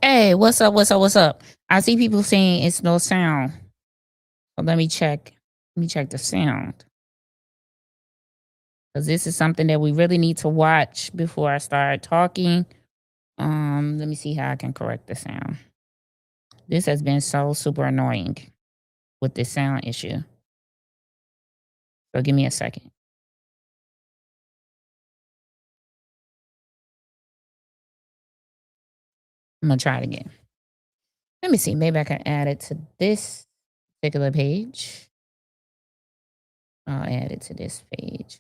Hey, what's up? What's up? What's up? I see people saying it's no sound. So let me check. Let me check the sound. Because this is something that we really need to watch before I start talking. Let me see how I can correct the sound. This has been so super annoying with this sound issue. So give me a second. I'm gonna try it again. Let me see. Maybe I can add it to this particular page. I'll add it to this page.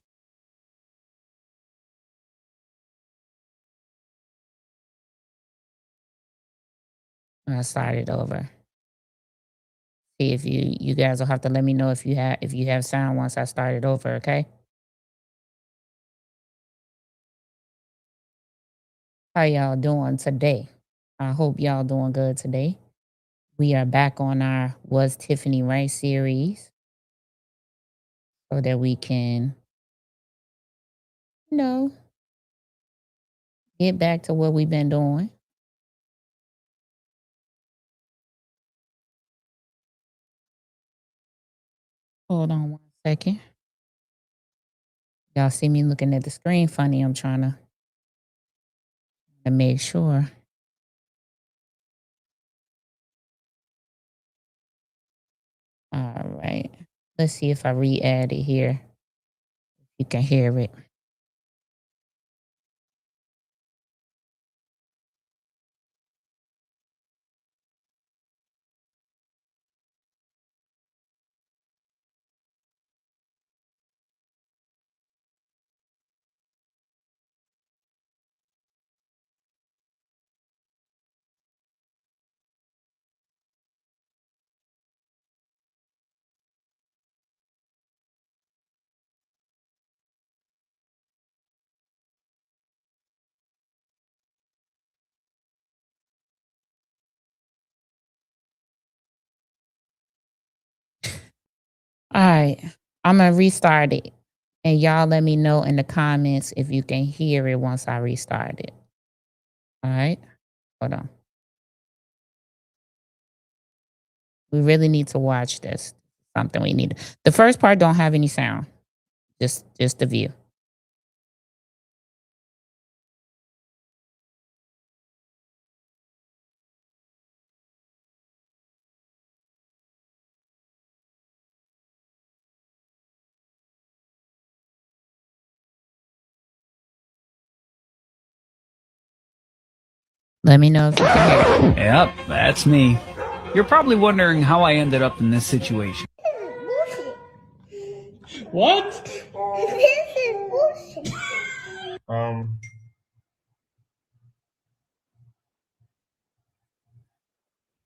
I'll start it over. See if you guys will have to let me know if you have sound once I start it over, okay? How y'all doing today? I hope y'all doing good today. We are back on our Was Tiffany Right series so that we can, you know, get back to what we've been doing. Hold on one second. Y'all see me looking at the screen funny. I'm trying to make sure. All right. Let's see if I re-add it here. You can hear it. All right. I'm going to restart it. And y'all let me know in the comments if you can hear it once I restart it. All right. Hold on. We really need to watch this. Something we need. The first part don't have any sound. Just the view. Let me know if you can hear it. Yep, that's me. You're probably wondering how I ended up in this situation. What? This is bullshit. All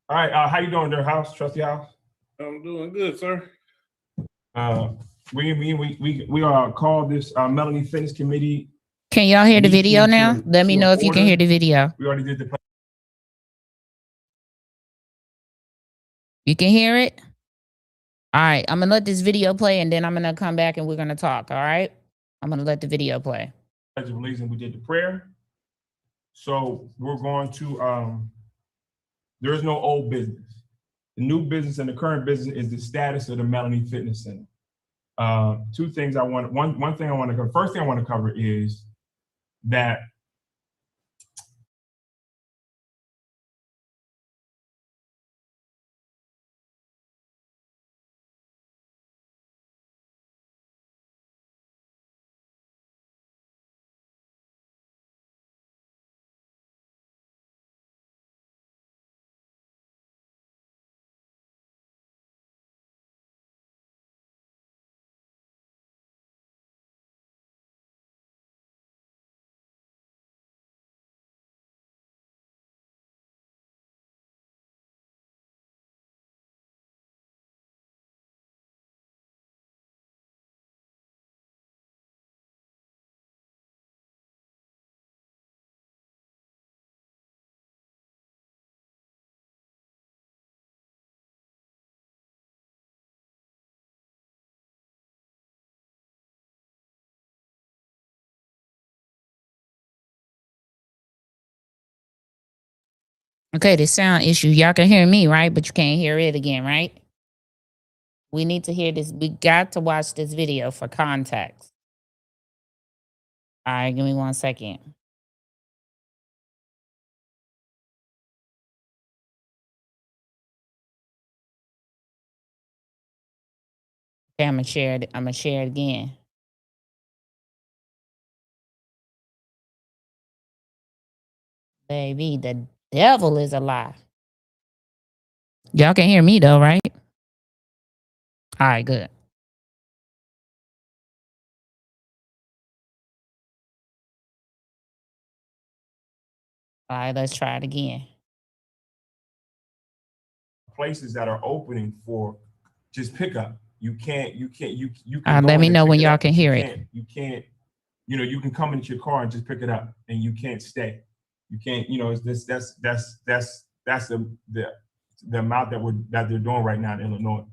right, how you doing there, House, Trustee House? I'm doing good, sir. We called this Melanie Fitness Committee. Can y'all hear the video now? Let me know if you can hear the video. We already did the. You can hear it? All right, I'm gonna let this video play and then I'm gonna come back and we're gonna talk. All right, I'm gonna let the video play. Pledge of Allegiance, we did the prayer. So we're going to. There is no old business. The new business and the current business is the status of the Melanie Fitness Center. Two things I want. One thing I want to cover. First thing I want to cover is that Okay, the sound issue. Y'all can hear me, right? But you can't hear it again, right? We need to hear this. We got to watch this video for context. All right, give me 1 second. Okay, I'm gonna share it. I'm gonna share it again. Baby, the devil is a lie. Y'all can hear me though, right? All right, good. All right, let's try it again. Places that are opening for just pickup. You can Let go me in and know pick when it y'all up, can but hear it. you can't, you can come into your car and just pick it up and you can't stay. You can't, it's this, that's the amount that they're doing right now in Illinois.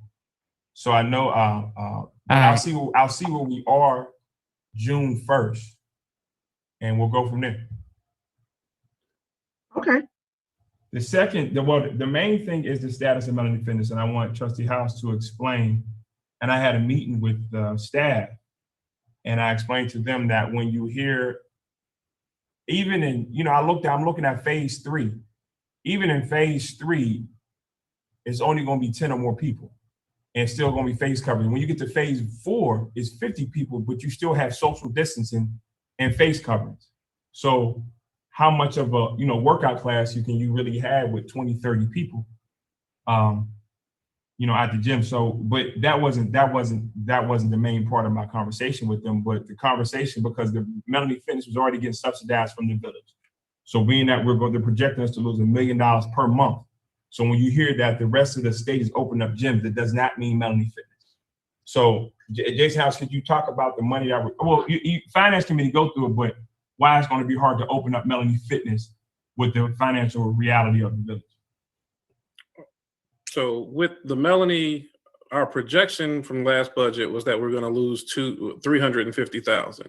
So I know, but right. I'll see where we are June 1st, and we'll go from there. Okay. The main thing is the status of Melanie Fitness, and I want Trustee House to explain. And I had a meeting with the staff, and I explained to them that when you hear, even in, I'm looking at phase 3. Even in phase 3, it's only going to be 10 or more people, and still going to be face covering. When you get to phase 4, it's 50 people, but you still have social distancing and face coverings. So how much of a workout class you really have with 20, 30 people, at the gym. So, but that wasn't the main part of my conversation with them. But the conversation, because the Melanie Fitness was already getting subsidized from the village. So being that they're projecting us to lose $1 million per month. So when you hear that the rest of the state is opening up gyms, that does not mean Melanie Fitness. So Jason House, could you talk about the money finance committee go through it, but why it's going to be hard to open up Melanie Fitness with the financial reality of the village? So with the Melanie, our projection from last budget was that we're going to lose $350,000.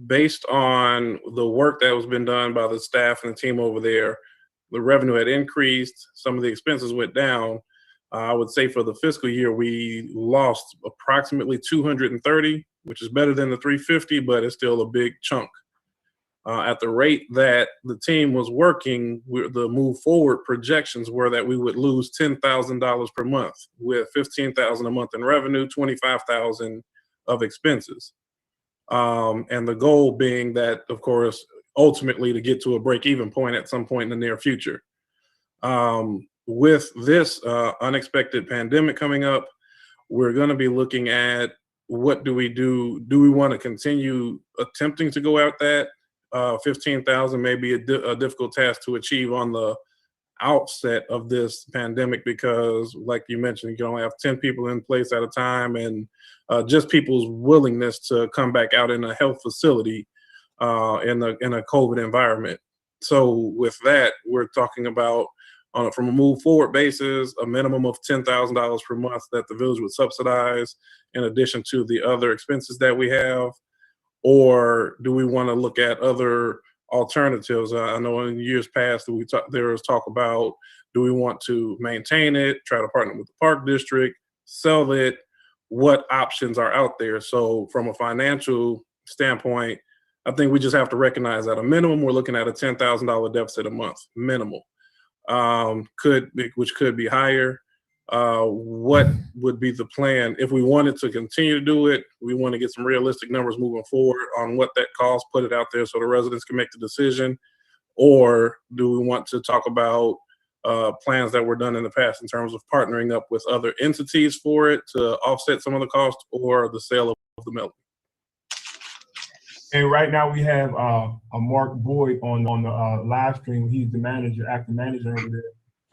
Based on the work that was been done by the staff and the team over there, the revenue had increased, some of the expenses went down. I would say for the fiscal year, we lost approximately 230, which is better than the 350, but it's still a big chunk. At the rate that the team was working, the move forward projections were that we would lose $10,000 per month with $15,000 a month in revenue, $25,000 of expenses. And the goal being that, of course, ultimately to get to a break-even point at some point in the near future. With this unexpected pandemic coming up, we're going to be looking at what do we do? Do we want to continue attempting to go out that 15,000 may be a difficult task to achieve on the outset of this pandemic, because like you mentioned, you can only have 10 people in place at a time, and just people's willingness to come back out in a health facility in a COVID environment. So with that, we're talking about from a move forward basis, a minimum of $10,000 per month that the village would subsidize in addition to the other expenses that we have. Or do we want to look at other alternatives? I know in years past there was talk about, do we want to maintain it, try to partner with the park district, sell it? What options are out there? So from a financial standpoint, I think we just have to recognize that a minimum, we're looking at a $10,000 deficit a month, minimal. Which could be higher. What would be the plan if we wanted to continue to do it? We want to get some realistic numbers moving forward on what that costs, put it out there so the residents can make the decision. Or do we want to talk about plans that were done in the past in terms of partnering up with other entities for it to offset some of the costs, or the sale of the milk? And right now we have a Mark Boyd on the live stream. He's the acting manager over there.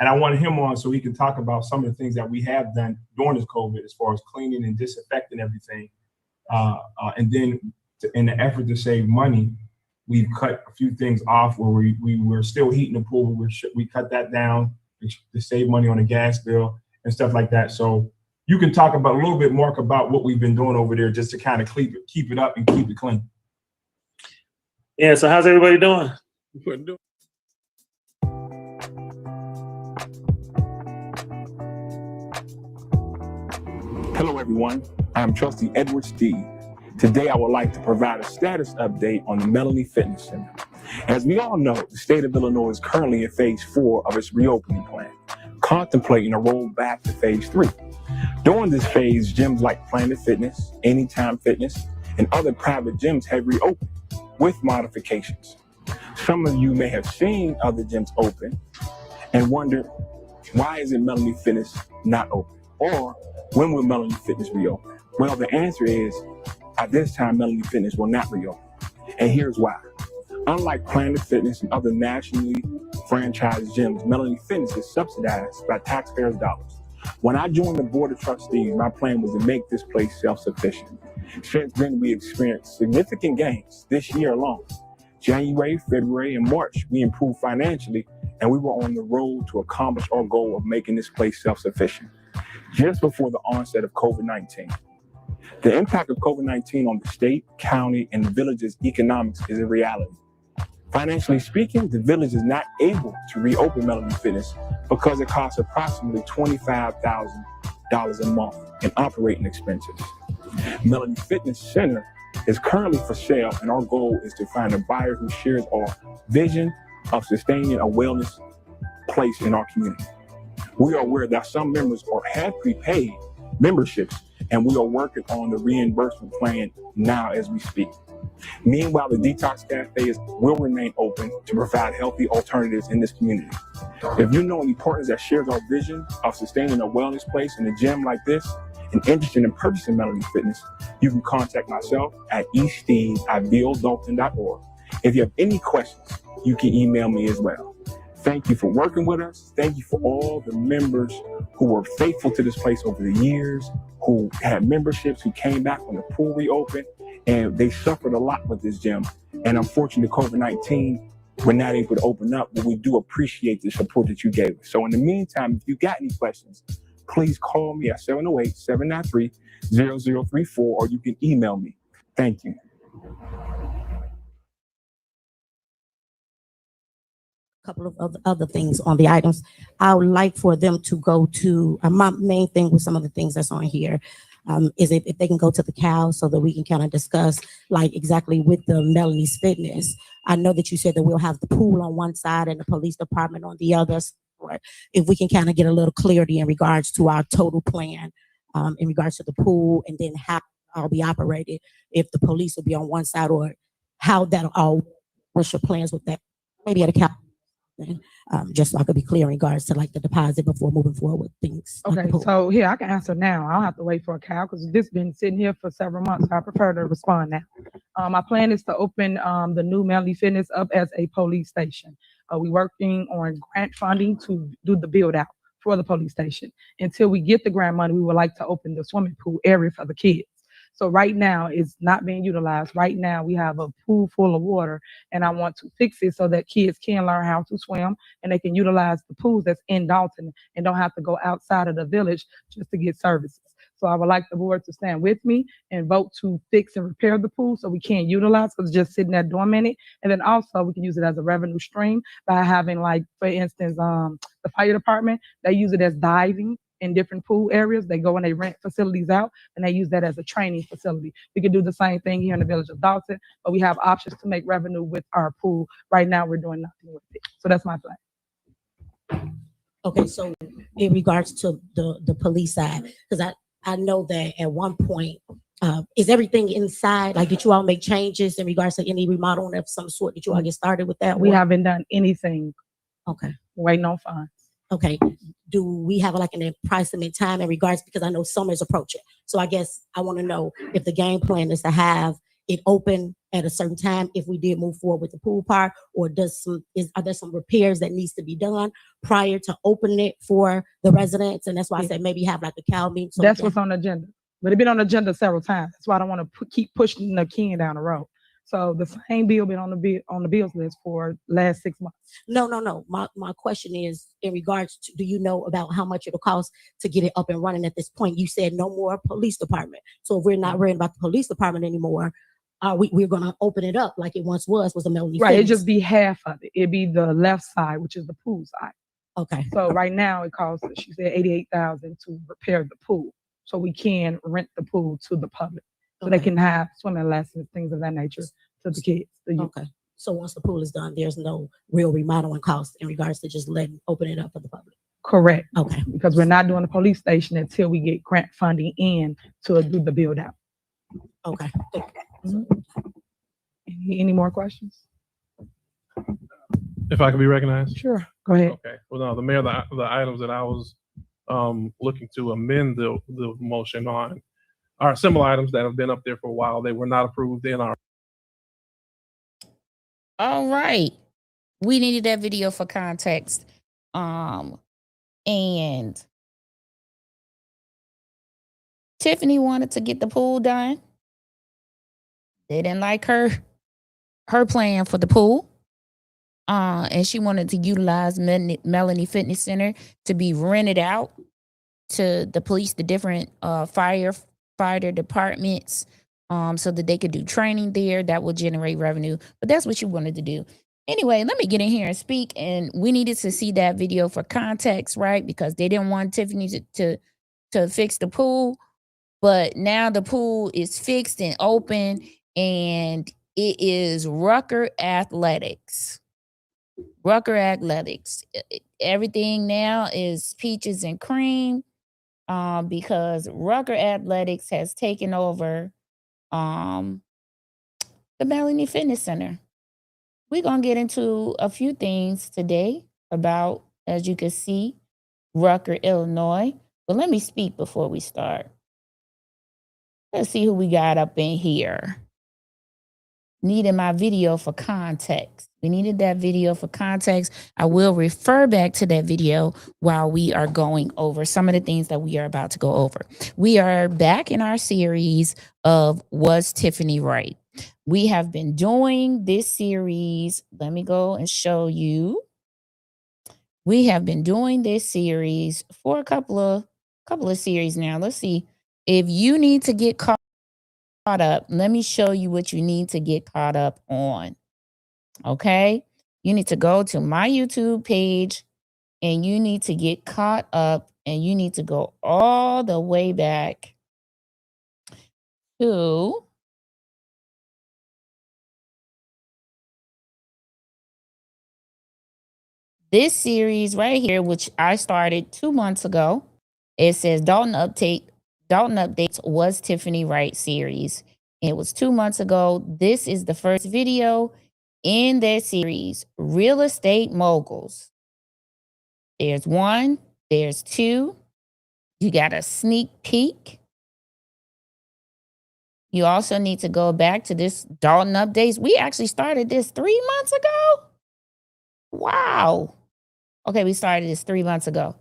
And I wanted him on so he can talk about some of the things that we have done during this COVID as far as cleaning and disinfecting everything. And then in the effort to save money, we've cut a few things off where we were still heating the pool. We cut that down to save money on the gas bill and stuff like that. So you can talk about a little bit, Mark, about what we've been doing over there just to kind of keep it up and keep it clean. Yeah, so how's everybody doing? We're doing Hello everyone, I'm Trustee Edward Steve. Today I would like to provide a status update on the Melanie Fitness Center. As we all know, the state of Illinois is currently in phase 4 of its reopening plan, contemplating a roll back to phase 3. During this phase, gyms like Planet Fitness, Anytime Fitness, and other private gyms have reopened with modifications. Some of you may have seen other gyms open and wondered, why isn't Melanie Fitness not open? Or when will Melanie Fitness reopen? Well, the answer is, at this time, Melanie Fitness will not reopen. And here's why. Unlike Planet Fitness and other nationally franchised gyms, Melanie Fitness is subsidized by taxpayers' dollars. When I joined the Board of Trustees, my plan was to make this place self-sufficient. Since then, we experienced significant gains this year alone. January, February, and March, we improved financially, and we were on the road to accomplish our goal of making this place self-sufficient, just before the onset of COVID-19. The impact of COVID-19 on the state, county, and the village's economics is a reality. Financially speaking, the village is not able to reopen Melanie Fitness because it costs approximately $25,000 a month in operating expenses. Melanie Fitness Center is currently for sale, and our goal is to find a buyer who shares our vision of sustaining a wellness place in our community. We are aware that some members have prepaid memberships, and we are working on the reimbursement plan now as we speak. Meanwhile, the Detox Cafes will remain open to provide healthy alternatives in this community. If you know any partners that shares our vision of sustaining a wellness place in a gym like this and interested in purchasing Melanie Fitness, you can contact myself at esteve@bildalton.org. If you have any questions, you can email me as well. Thank you for working with us. Thank you for all the members who were faithful to this place over the years, who had memberships, who came back when the pool reopened, and they suffered a lot with this gym. And unfortunately, COVID-19, we're not able to open up, but we do appreciate the support that you gave us. So in the meantime, if you got any questions, please call me at 708-793-0034, or you can email me. Thank you. Couple of other things on the items. I would like for them to go to, my main thing with some of the things that's on here, is if they can go to the cow so that we can kind of discuss like exactly with the Melanie's Fitness. I know that you said that we'll have the pool on one side and the police department on the other. If we can kind of get a little clarity in regards to our total plan, in regards to the pool, and then how I'll be operated, if the police will be on one side, or how that'll all, what's your plans with that? Maybe at a cow. Just so I could be clear in regards to like the deposit before moving forward with things. Okay, so here I can answer now. I don't have to wait for a cow because this has been sitting here for several months. So I prefer to respond now. My plan is to open the new Melanie Fitness up as a police station. We're working on grant funding to do the build out for the police station. Until we get the grant money, we would like to open the swimming pool area for the kids. So right now it's not being utilized. Right now we have a pool full of water, and I want to fix it so that kids can learn how to swim and they can utilize the pools that's in Dalton and don't have to go outside of the village just to get services. So I would like the board to stand with me and vote to fix and repair the pool so we can utilize, because it's just sitting there dormant. And then also we can use it as a revenue stream by having, like, for instance, the fire department, they use it as diving in different pool areas. They go and they rent facilities out and they use that as a training facility. We can do the same thing here in the village of Dalton, but we have options to make revenue with our pool. Right now we're doing nothing with it. So that's my plan. Okay, so in regards to the police side, because I know that at one point, is everything inside? Like, did you all make changes in regards to any remodeling of some sort? Did you all get started with that? We haven't done anything. Okay. Waiting on funds. Okay. Do we have like an approximate time in regards, because I know summer's approaching. So I guess I want to know if the game plan is to have it open at a certain time if we did move forward with the pool part, or are there some repairs that needs to be done prior to opening it for the residents? And that's why I said maybe have like a cow meeting. So that's what's on the agenda. But it's been on the agenda several times. That's why I don't want to keep pushing the can down the road. So the same bill been on the bills list for last 6 months. No. My question is in regards to, do you know about how much it'll cost to get it up and running at this point? You said no more police department. So if we're not worrying about the police department anymore, we're going to open it up like it once was the Melanie Right, Fitness. it'd just be half of it. It'd be the left side, which is the pool side. Okay. So right now it costs, she said, $88,000 to repair the pool. so we can rent the pool to the public. So they Okay. can have swimming lessons, things of that nature to the kids. The youth. Okay. So once the pool is done, there's no real remodeling cost in regards to just open it up for the public. Correct. Okay. Because we're not doing the police station until we get grant funding in to do the build out. Okay. Any more questions? If I could be recognized. Sure. Go ahead. Okay. Well, no, the mayor, the items that I was looking to amend the motion on are similar items that have been up there for a while. They were not approved in our. All right. We needed that video for context. And Tiffany wanted to get the pool done. They didn't like her plan for the pool. And she wanted to utilize Melanie Fitness Center to be rented out to the police, the different firefighter departments, so that they could do training there that will generate revenue. But that's what she wanted to do. Anyway, let me get in here and speak. And we needed to see that video for context, right? Because they didn't want Tiffany to fix the pool. But now the pool is fixed and open, and it is Rucker Athletics. Rucker Athletics. Everything now is peaches and cream, because Rucker Athletics has taken over the Melanie Fitness Center. We're going to get into a few things today about, as you can see, Rucker, Illinois. But let me speak before we start. Let's see who we got up in here. Needed my video for context. We needed that video for context. I will refer back to that video while we are going over some of the things that we are about to go over. We are back in our series of Was Tiffany Right? We have been doing this series. Let me go and show you. We have been doing this series for a couple of series now. Let's see. If you need to get caught up, let me show you what you need to get caught up on. Okay? You need to go to my YouTube page and you need to get caught up, and you need to go all the way back to this series right here, which I started 2 months ago. It says Dalton Updates Was Tiffany Right series. It was 2 months ago. This is the first video in that series, Real Estate Moguls. There's 1, there's 2. You got a sneak peek. You also need to go back to this Dalton Updates. We actually started this 3 months ago. Wow. Okay, we started this 3 months ago.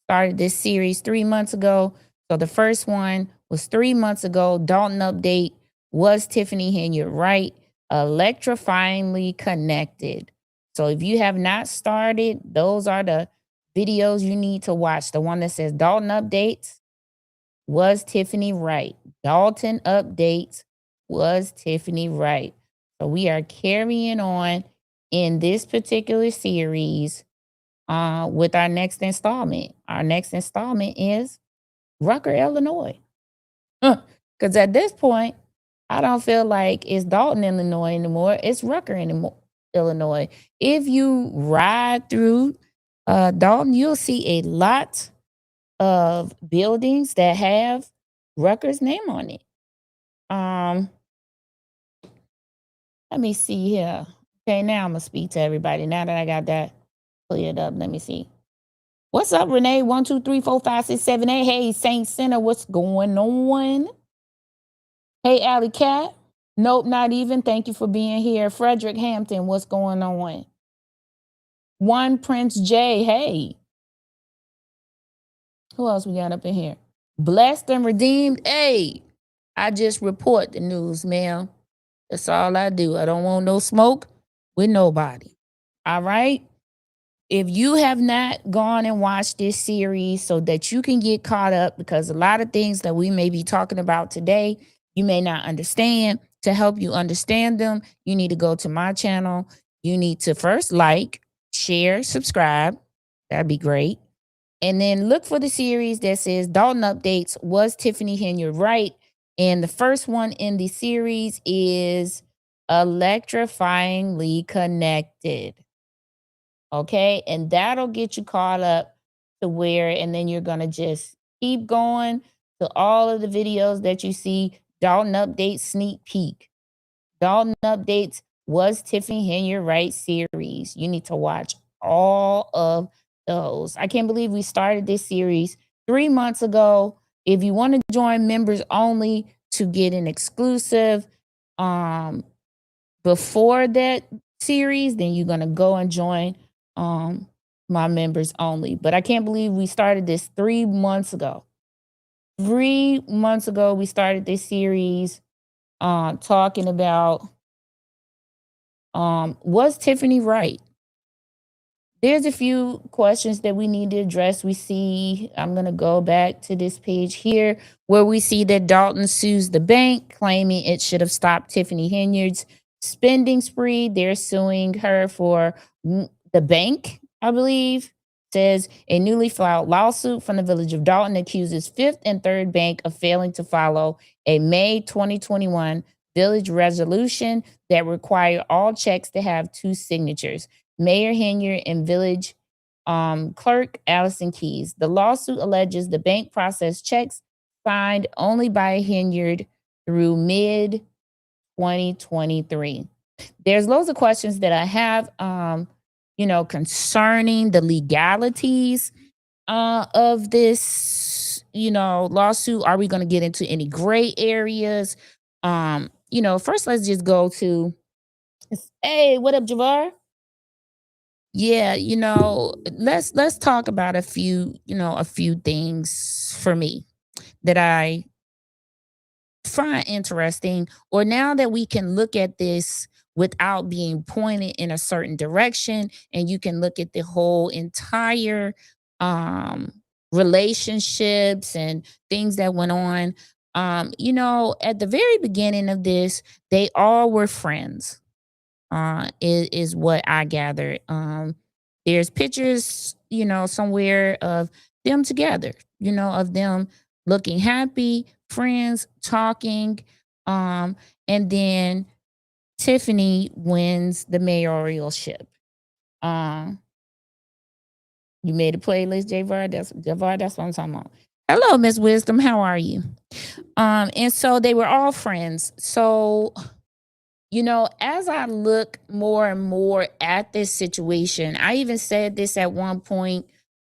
Started this series 3 months ago. So the first one was 3 months ago. Dalton Update Was Tiffany, and you're right, electrifyingly connected. So if you have not started, those are the videos you need to watch. The one that says Dalton Updates Was Tiffany Right? Dalton Updates Was Tiffany Right? So we are carrying on in this particular series with our next installment. Our next installment is Rucker, Illinois. Because at this point, I don't feel like it's Dalton, Illinois anymore. It's Rucker, Illinois. If you ride through Dalton, you'll see a lot of buildings that have Rucker's name on it. Let me see here. Okay, now I'm going to speak to everybody. Now that I got that cleared up, let me see. What's up, Renee? 1, 2, 3, 4, 5, 6, 7, 8. Hey, Saint Center, what's going on? Hey, Alley Cat. Nope, not even. Thank you for being here. Frederick Hampton, what's going on? One Prince J. Hey. Who else we got up in here? Blessed and Redeemed. Hey, I just report the news, ma'am. That's all I do. I don't want no smoke with nobody. All right? If you have not gone and watched this series so that you can get caught up, because a lot of things that we may be talking about today, you may not understand. To help you understand them, you need to go to my channel. You need to first like, share, subscribe. That'd be great. And then look for the series that says Dalton Updates. Was Tiffany Henyard right? And the first one in the series is Electrifyingly Connected. Okay. And that'll get you caught up to where, and then you're going to just keep going to all of the videos that you see. Dalton Updates sneak peek. Dalton Updates Was Tiffany Henyard right series. You need to watch all of those. I can't believe we started this series 3 months ago. If you want to join members only to get an exclusive before that series, then you're gonna go and join my members only. But I can't believe we started this 3 months ago. 3 months ago, we started this series talking about was Tiffany right? There's a few questions that we need to address. We see, I'm going to go back to this page here where we see that Dalton sues the bank, claiming it should have stopped Tiffany Henyard's spending spree. They're suing her for the bank, I believe. Says a newly filed lawsuit from the village of Dalton accuses Fifth and Third Bank of failing to follow a May 2021 village resolution that required all checks to have 2 signatures. Mayor Henyard and village clerk Allison Keys. The lawsuit alleges the bank processed checks signed only by Henyard through mid 2023. There's loads of questions that I have, concerning the legalities of this, lawsuit. Are we going to get into any gray areas? First let's just go to, hey, what up, Javar? Yeah, let's talk about a few things for me that I find interesting, or now that we can look at this without being pointed in a certain direction, and you can look at the whole entire relationships and things that went on. At the very beginning of this, they all were friends. Is what I gathered. There's pictures, somewhere of them together, of them looking happy, friends, talking. And then Tiffany wins the mayoralship. You made a playlist, Javar. That's what I'm talking about. Hello, Miss Wisdom. How are you? And so they were all friends. So as I look more and more at this situation, I even said this at one point.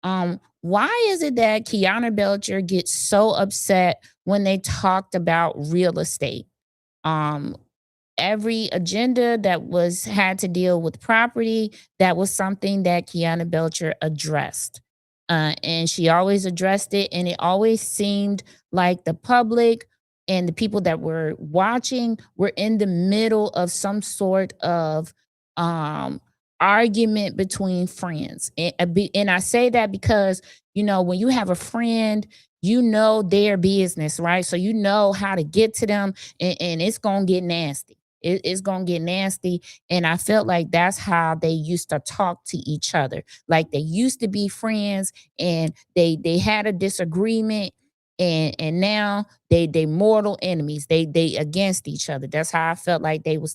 Why is it that Kiana Belcher gets so upset when they talked about real estate? Every agenda that had to deal with property, that was something that Kiana Belcher addressed. And she always addressed it, and it always seemed like the public and the people that were watching were in the middle of some sort of argument between friends. And I say that because, when you have a friend, their business, right? So you know how to get to them, and it's going to get nasty. It's going to get nasty. And I felt like that's how they used to talk to each other. Like they used to be friends, and they had a disagreement, and now they mortal enemies. They against each other. That's how I felt like they was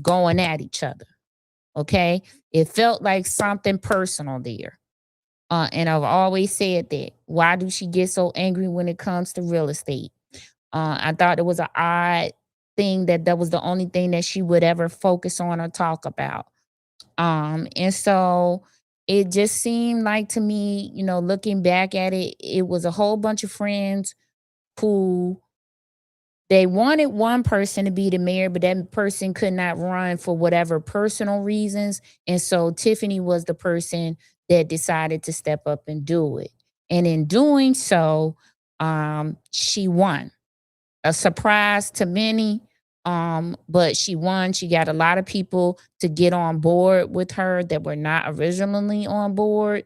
going at each other. Okay. It felt like something personal there. And I've always said that. Why do she get so angry when it comes to real estate? I thought it was an odd thing that was the only thing that she would ever focus on or talk about. And so it just seemed like to me, looking back at it, it was a whole bunch of friends who they wanted one person to be the mayor, but that person could not run for whatever personal reasons. And so Tiffany was the person that decided to step up and do it. And in doing so, she won. A surprise to many, but she won. She got a lot of people to get on board with her that were not originally on board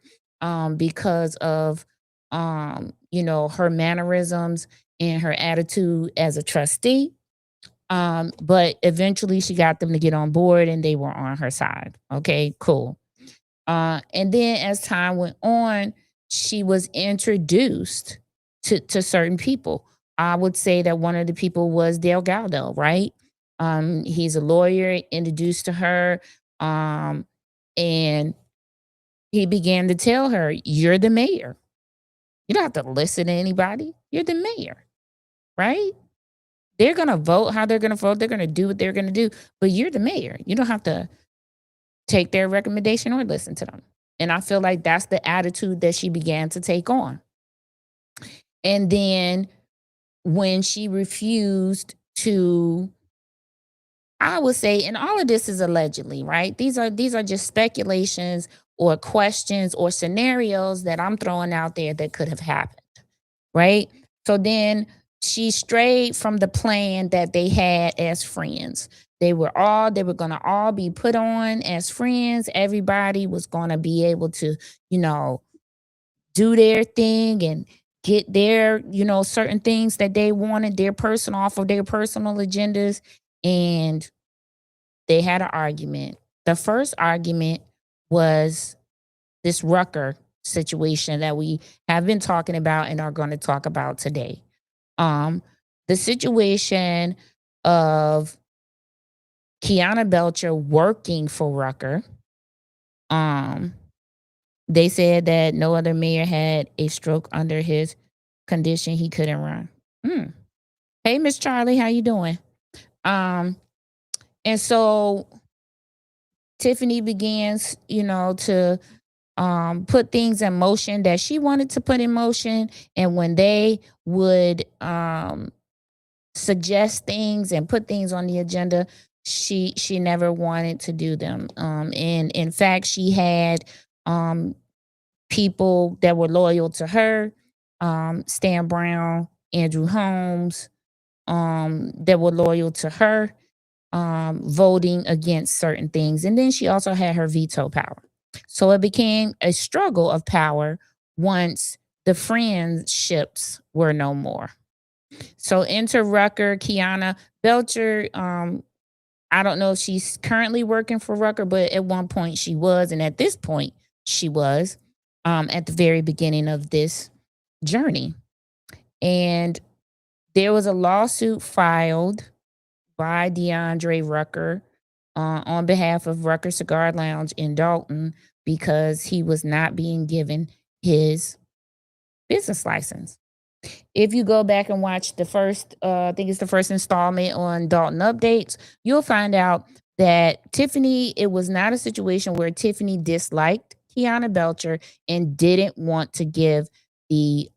because of her mannerisms and her attitude as a trustee. But eventually she got them to get on board, and they were on her side. Okay, cool. And then as time went on, she was introduced to certain people. I would say that one of the people was Delgado, right? He's a lawyer, introduced to her, and he began to tell her, "You're the mayor. You don't have to listen to anybody. You're the mayor, right? They're gonna vote how they're gonna vote. They're gonna do what they're gonna do, but you're the mayor. You don't have to take their recommendation or listen to them." And I feel like that's the attitude that she began to take on. And then when she refused to, I would say, and all of this is allegedly, right? These are just speculations or questions or scenarios that I'm throwing out there that could have happened, right? So then she strayed from the plan that they had as friends. They were going to all be put on as friends. Everybody was going to be able to, do their thing and get their, certain things that they wanted, their personal off of their personal agendas. And they had an argument. The first argument was this Rucker situation that we have been talking about and are going to talk about today. The situation of Kiana Belcher working for Rucker. They said that no other mayor had a stroke under his condition. He couldn't run. Hey, Miss Charlie, how you doing? And so Tiffany begins, to put things in motion that she wanted to put in motion. And when they would suggest things and put things on the agenda, she never wanted to do them. And in fact, she had people that were loyal to her, Stan Brown, Andrew Holmes, that were loyal to her, voting against certain things. And then she also had her veto power. So it became a struggle of power once the friendships were no more. So enter Rucker, Kiana Belcher. I don't know if she's currently working for Rucker, but at one point she was. And at this point she was, at the very beginning of this journey. And there was a lawsuit filed by DeAndre Rucker on behalf of Rucker Cigar Lounge in Dalton because he was not being given his business license. If you go back and watch the first, I think it's the first installment on Dalton Updates, you'll find out that Tiffany, it was not a situation where Tiffany disliked Kiana Belcher and didn't want to give the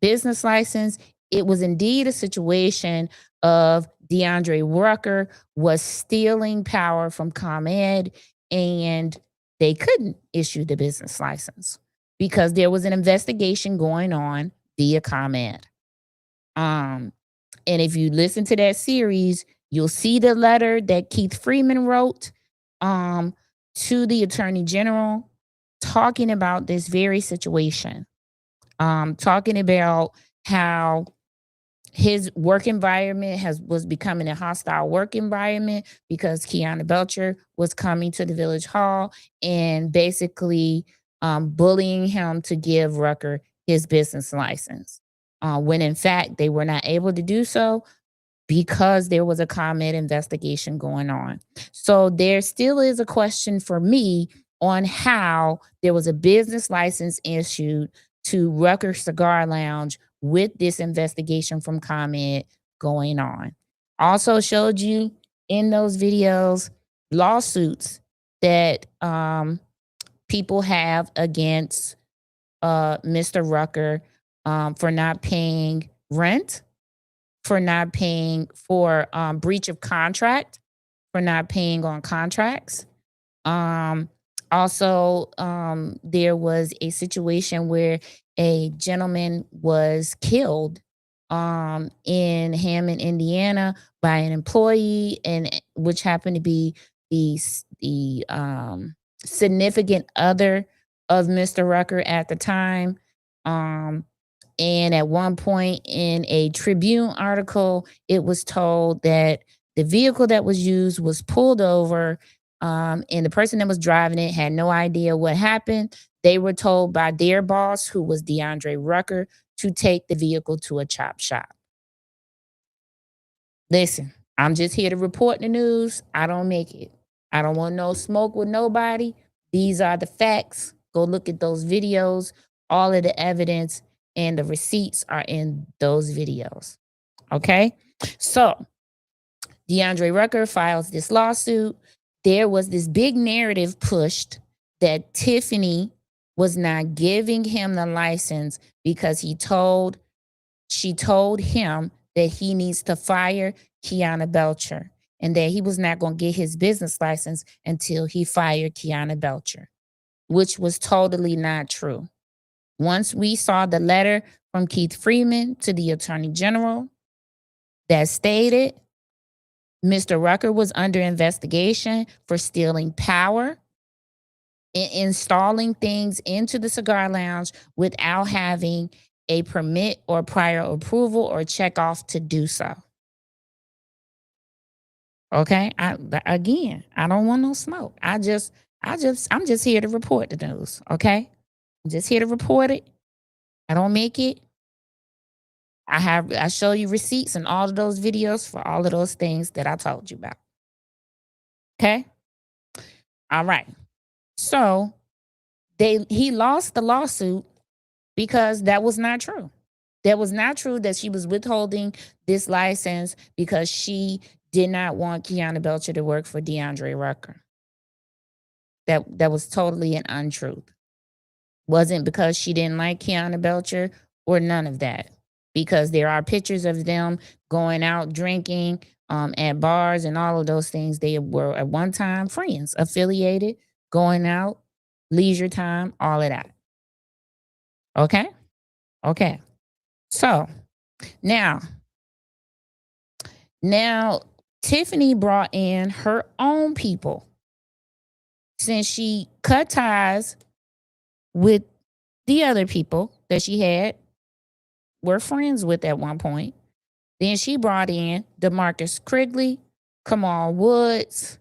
business license. It was indeed a situation of DeAndre Rucker was stealing power from ComEd, and they couldn't issue the business license because there was an investigation going on via ComEd. And if you listen to that series, you'll see the letter that Keith Freeman wrote to the Attorney General talking about this very situation, talking about how his work environment was becoming a hostile work environment because Kiana Belcher was coming to the Village Hall and basically bullying him to give Rucker his business license, when in fact they were not able to do so because there was a ComEd investigation going on. So there still is a question for me on how there was a business license issued to Rucker Cigar Lounge with this investigation from ComEd going on. Also showed you in those videos lawsuits that people have against Mr. Rucker for not paying rent, for not paying for breach of contract, for not paying on contracts. Also, there was a situation where a gentleman was killed in Hammond, Indiana, by an employee, and which happened to be the significant other of Mr. Rucker at the time. And at one point in a Tribune article, it was told that the vehicle that was used was pulled over And the person that was driving it had no idea what happened. They were told by their boss, who was DeAndre Rucker, to take the vehicle to a chop shop. Listen, I'm just here to report the news. I don't make it. I don't want no smoke with nobody. These are the facts. Go look at those videos. All of the evidence and the receipts are in those videos. Okay? So, DeAndre Rucker files this lawsuit. There was this big narrative pushed that Tiffany was not giving him the license because she told him that he needs to fire Kiana Belcher and that he was not going to get his business license until he fired Kiana Belcher, which was totally not true. Once we saw the letter from Keith Freeman to the Attorney General that stated Mr. Rucker was under investigation for stealing power and installing things into the cigar lounge without having a permit or prior approval or check off to do so. Okay. I don't want no smoke. I'm just here to report the news. Okay. I'm just here to report it. I don't make it. I show you receipts and all of those videos for all of those things that I told you about. Okay. All right. So he lost the lawsuit because that was not true. That was not true that she was withholding this license because she did not want Kiana Belcher to work for DeAndre Rucker. That was totally an untruth. Wasn't because she didn't like Kiana Belcher or none of that. Because there are pictures of them going out drinking at bars and all of those things. They were at one time friends, affiliated, going out, leisure time, all of that. Okay? Okay. So now Tiffany brought in her own people since she cut ties with the other people that she were friends with at one point. Then she brought in DeMarcus Crigley, Kamal Woods.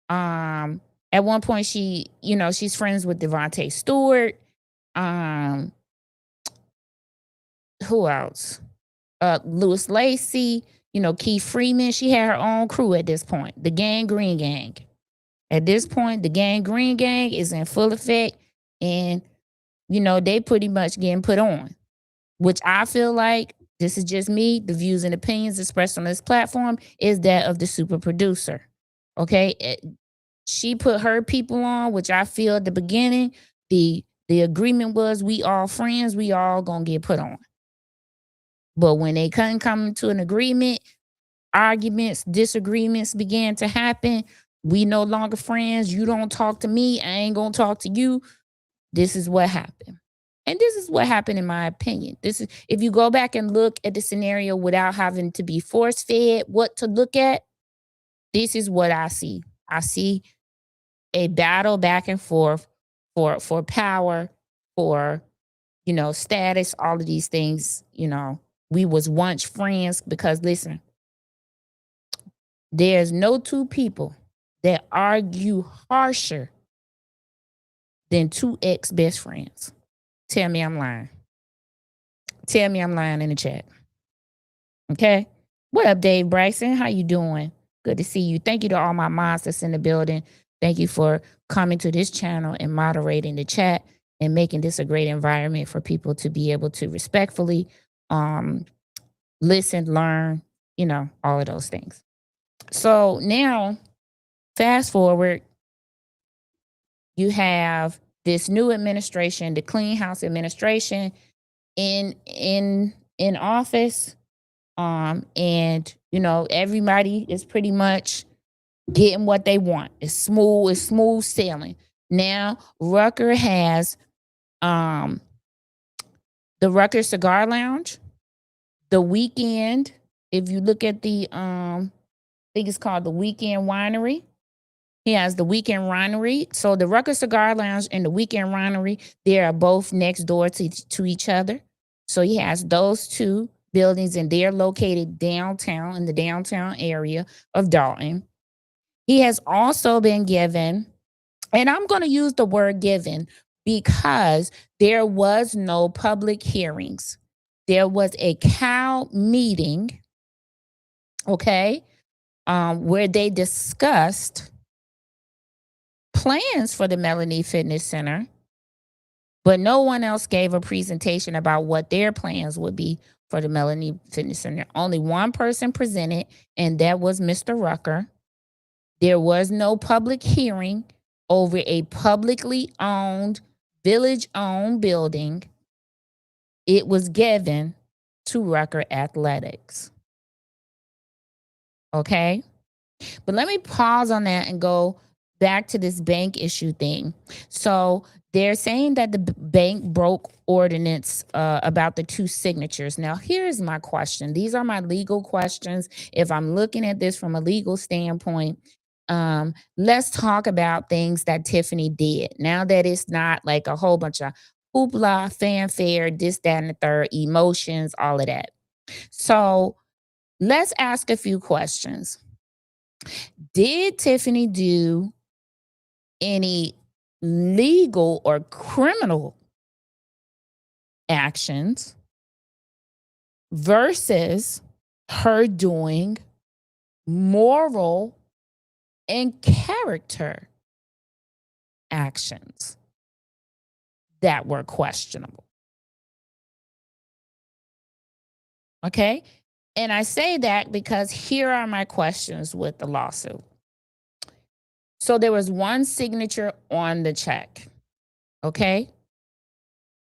At one point she's friends with Devontae Stewart. Who else? Lewis Lacey, Keith Freeman. She had her own crew at this point, the Gang Green Gang. At this point, the Gang Green Gang is in full effect, and they pretty much getting put on, which I feel like, this is just me, the views and opinions expressed on this platform is that of the super producer. Okay? She put her people on, which I feel at the beginning, the agreement was we all friends, we all gonna get put on. But when they couldn't come to an agreement, arguments, disagreements began to happen. We no longer friends. You don't talk to me. I ain't gonna talk to you. This is what happened. And this is what happened in my opinion. This is, if you go back and look at the scenario without having to be force-fed what to look at, this is what I see. I see a battle back and forth for power, for status, all of these things. We was once friends because listen, there's no two people that argue harsher than two ex-best friends. Tell me I'm lying. Tell me I'm lying in the chat. Okay? What up, Dave Bryson? How you doing? Good to see you. Thank you to all my mods that's in the building. Thank you for coming to this channel and moderating the chat and making this a great environment for people to be able to respectfully listen, learn, all of those things. So now, fast forward, you have this new administration, the Clean House administration in office. And everybody is pretty much getting what they want. It's smooth sailing. Now, Rucker has the Rucker Cigar Lounge, the Weekend. If you look at the I think it's called the Weekend Winery. He has the Weekend Winery. So the Rucker Cigar Lounge and the Weekend Winery, they are both next door to each other. So he has those two buildings, and they're located downtown in the downtown area of Dalton. He has also been given, and I'm going to use the word given because there was no public hearings. There was a COW meeting, okay, where they discussed plans for the Melanie Fitness Center, but no one else gave a presentation about what their plans would be for the Melanie Fitness Center. Only one person presented, and that was Mr. Rucker. There was no public hearing over a publicly owned, village-owned building. It was given to Rucker Athletics. Okay? But let me pause on that and go back to this bank issue thing. So they're saying that the bank broke ordinance about the 2 signatures. Now, here's my question. These are my legal questions. If I'm looking at this from a legal standpoint, let's talk about things that Tiffany did. Now that it's not like a whole bunch of hoopla, fanfare, this, that, and the third, emotions, all of that. So let's ask a few questions. Did Tiffany do any legal or criminal actions versus her doing moral and character actions that were questionable? Okay? And I say that because here are my questions with the lawsuit. So there was one signature on the check. Okay?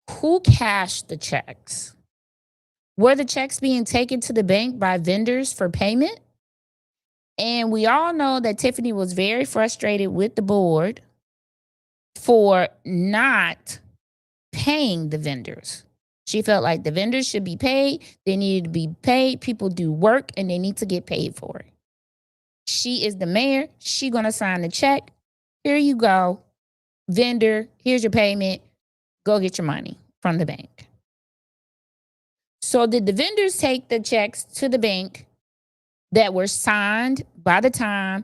Who cashed the checks? Were the checks being taken to the bank by vendors for payment? And we all know that Tiffany was very frustrated with the board for not paying the vendors. She felt like the vendors should be paid. They needed to be paid. People do work and they need to get paid for it. She is the mayor. She gonna sign the check. Here you go. Vendor, here's your payment. Go get your money from the bank. So did the vendors take the checks to the bank that were signed by the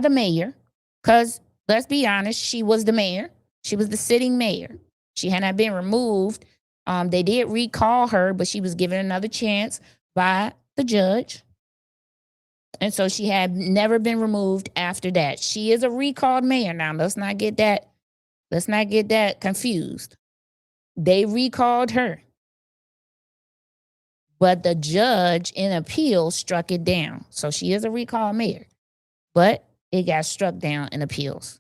mayor? Because let's be honest, she was the mayor. She was the sitting mayor. She had not been removed. They did recall her, but she was given another chance by the judge. And so she had never been removed after that. She is a recalled mayor now. Let's not get that confused. They recalled her. But the judge in appeal struck it down. So she is a recalled mayor. But it got struck down in appeals.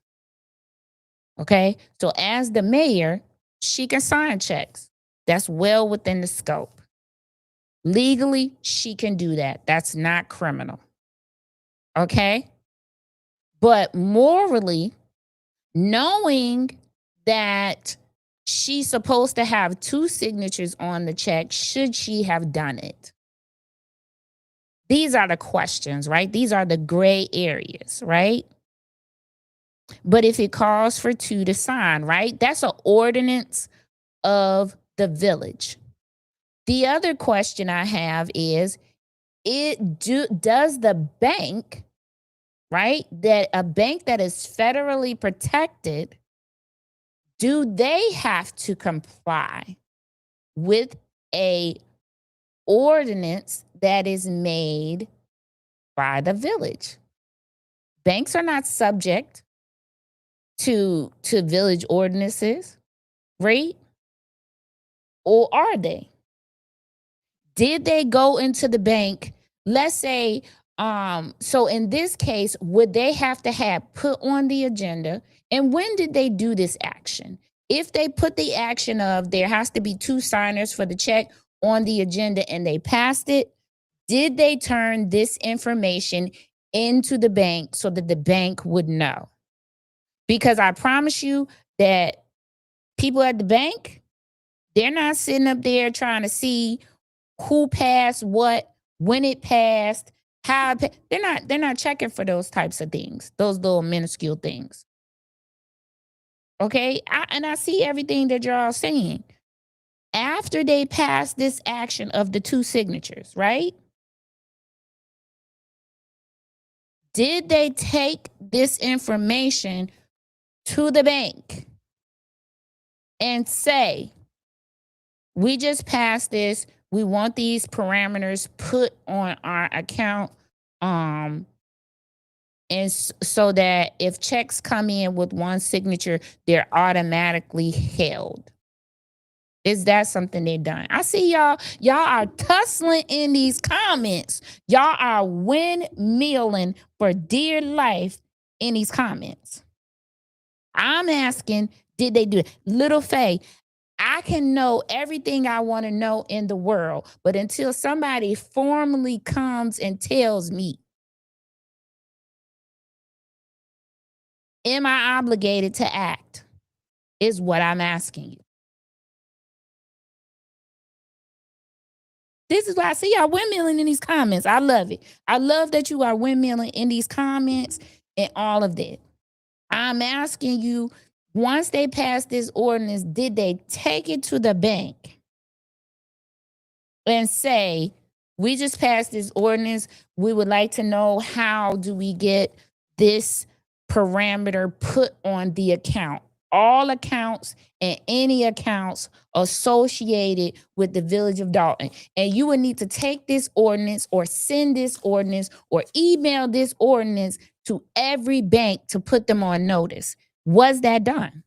Okay? So as the mayor, she can sign checks. That's well within the scope. Legally, she can do that. That's not criminal. Okay? But morally, knowing that she's supposed to have 2 signatures on the check, should she have done it? These are the questions, right? These are the gray areas, right? But if it calls for 2 to sign, right? That's an ordinance of the village. The other question I have is, does the bank, right, that a bank that is federally protected, do they have to comply with a ordinance that is made by the village? Banks are not subject to village ordinances, right? Or are they? Did they go into the bank? Let's say, so in this case, would they have to have put on the agenda? And when did they do this action? If they put the action of there has to be 2 signers for the check on the agenda and they passed it, did they turn this information into the bank so that the bank would know? Because I promise you that people at the bank, they're not sitting up there trying to see who passed what, when it passed, how it passed. They're not checking for those types of things, those little minuscule things. Okay? I see everything that you're all saying. After they passed this action of the 2 signatures, right? Did they take this information to the bank and say, we just passed this, we want these parameters put on our account, and so that if checks come in with one signature, they're automatically held? Is that something they've done? I see y'all are tussling in these comments. Y'all are windmilling for dear life in these comments. I'm asking, did they do it? Little Faye, I can know everything I want to know in the world, but until somebody formally comes and tells me, am I obligated to act? Is what I'm asking you. This is why I see y'all windmilling in these comments. I love it. I love that you are windmilling in these comments and all of that. I'm asking you, once they passed this ordinance, did they take it to the bank and say, we just passed this ordinance. We would like to know, how do we get this parameter put on the account? All accounts and any accounts associated with the village of Dalton. And you would need to take this ordinance or send this ordinance or email this ordinance to every bank to put them on notice. Was that done?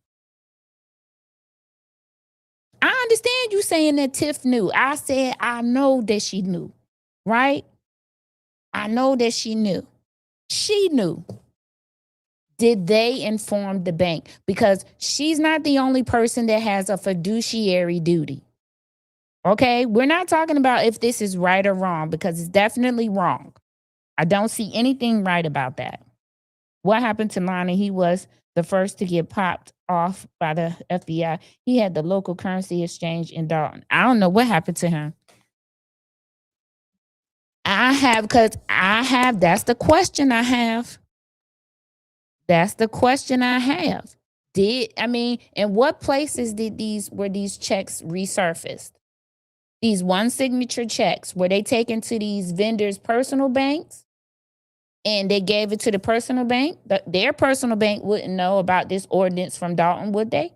I understand you saying that Tiff knew. I said, I know that she knew, right? I know that she knew. She knew. Did they inform the bank? Because she's not the only person that has a fiduciary duty. Okay? We're not talking about if this is right or wrong, because it's definitely wrong. I don't see anything right about that. What happened to Lonnie? He was the first to get popped off by the FBI. He had the local currency exchange in Dalton. I don't know what happened to him. That's the question I have. That's the question I have. In what places were these checks resurfaced? These one signature checks, were they taken to these vendors' personal banks and they gave it to the personal bank? Their personal bank wouldn't know about this ordinance from Dalton, would they?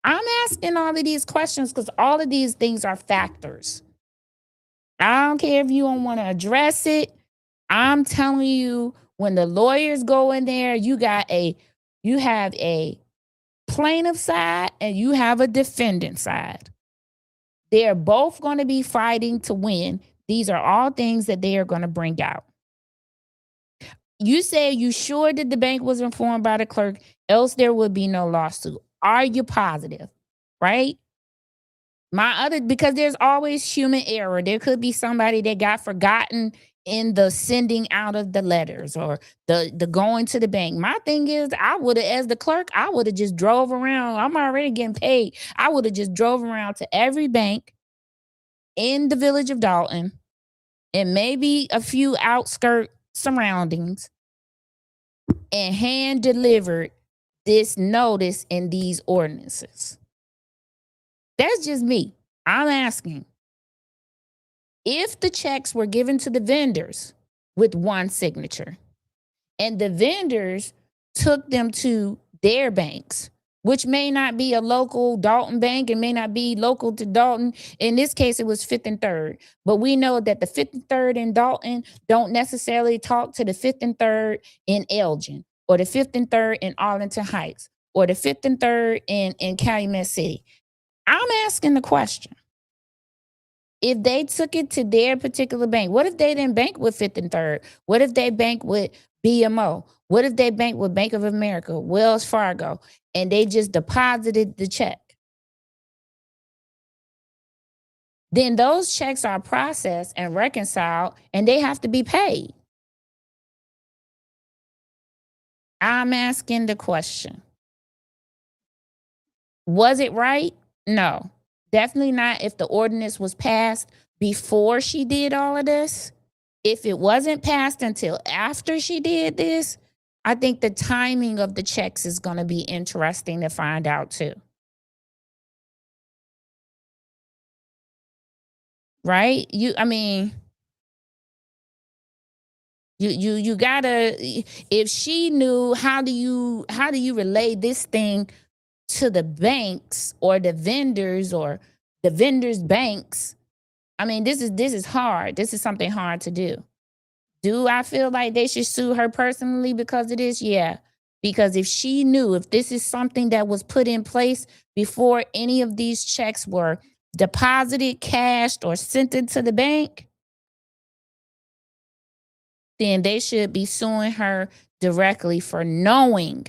I'm asking all of these questions because all of these things are factors. I don't care if you don't want to address it. I'm telling you, when the lawyers go in there, you have a plaintiff side and you have a defendant side. They're both going to be fighting to win. These are all things that they are going to bring out. You say you sure that the bank was informed by the clerk, else there would be no lawsuit. Are you positive? Right? Because there's always human error. There could be somebody that got forgotten in the sending out of the letters or the going to the bank. My thing is, I would have, as the clerk, I would have just drove around. I'm already getting paid. I would have just drove around to every bank in the village of Dalton and maybe a few outskirt surroundings and hand delivered this notice and these ordinances. That's just me. I'm asking, if the checks were given to the vendors with one signature and the vendors took them to their banks, which may not be a local Dalton bank and may not be local to Dalton. In this case, it was Fifth and Third. But we know that the Fifth and Third in Dalton don't necessarily talk to the Fifth and Third in Elgin or the Fifth and Third in Arlington Heights or the Fifth and Third in Calumet City. I'm asking the question. If they took it to their particular bank, what if they didn't bank with Fifth and Third? What if they bank with BMO? What if they bank with Bank of America, Wells Fargo, and they just deposited the check? Then those checks are processed and reconciled, and they have to be paid. I'm asking the question. Was it right? No. Definitely not if the ordinance was passed before she did all of this. If it wasn't passed until after she did this, I think the timing of the checks is going to be interesting to find out too. Right? You gotta, if she knew, how do you relay this thing to the banks or the vendors or the vendors' banks? I mean, this is hard. This is something hard to do. Do I feel like they should sue her personally because of this? Yeah. Because if she knew, if this is something that was put in place before any of these checks were deposited, cashed, or sent into the bank, then they should be suing her directly for knowing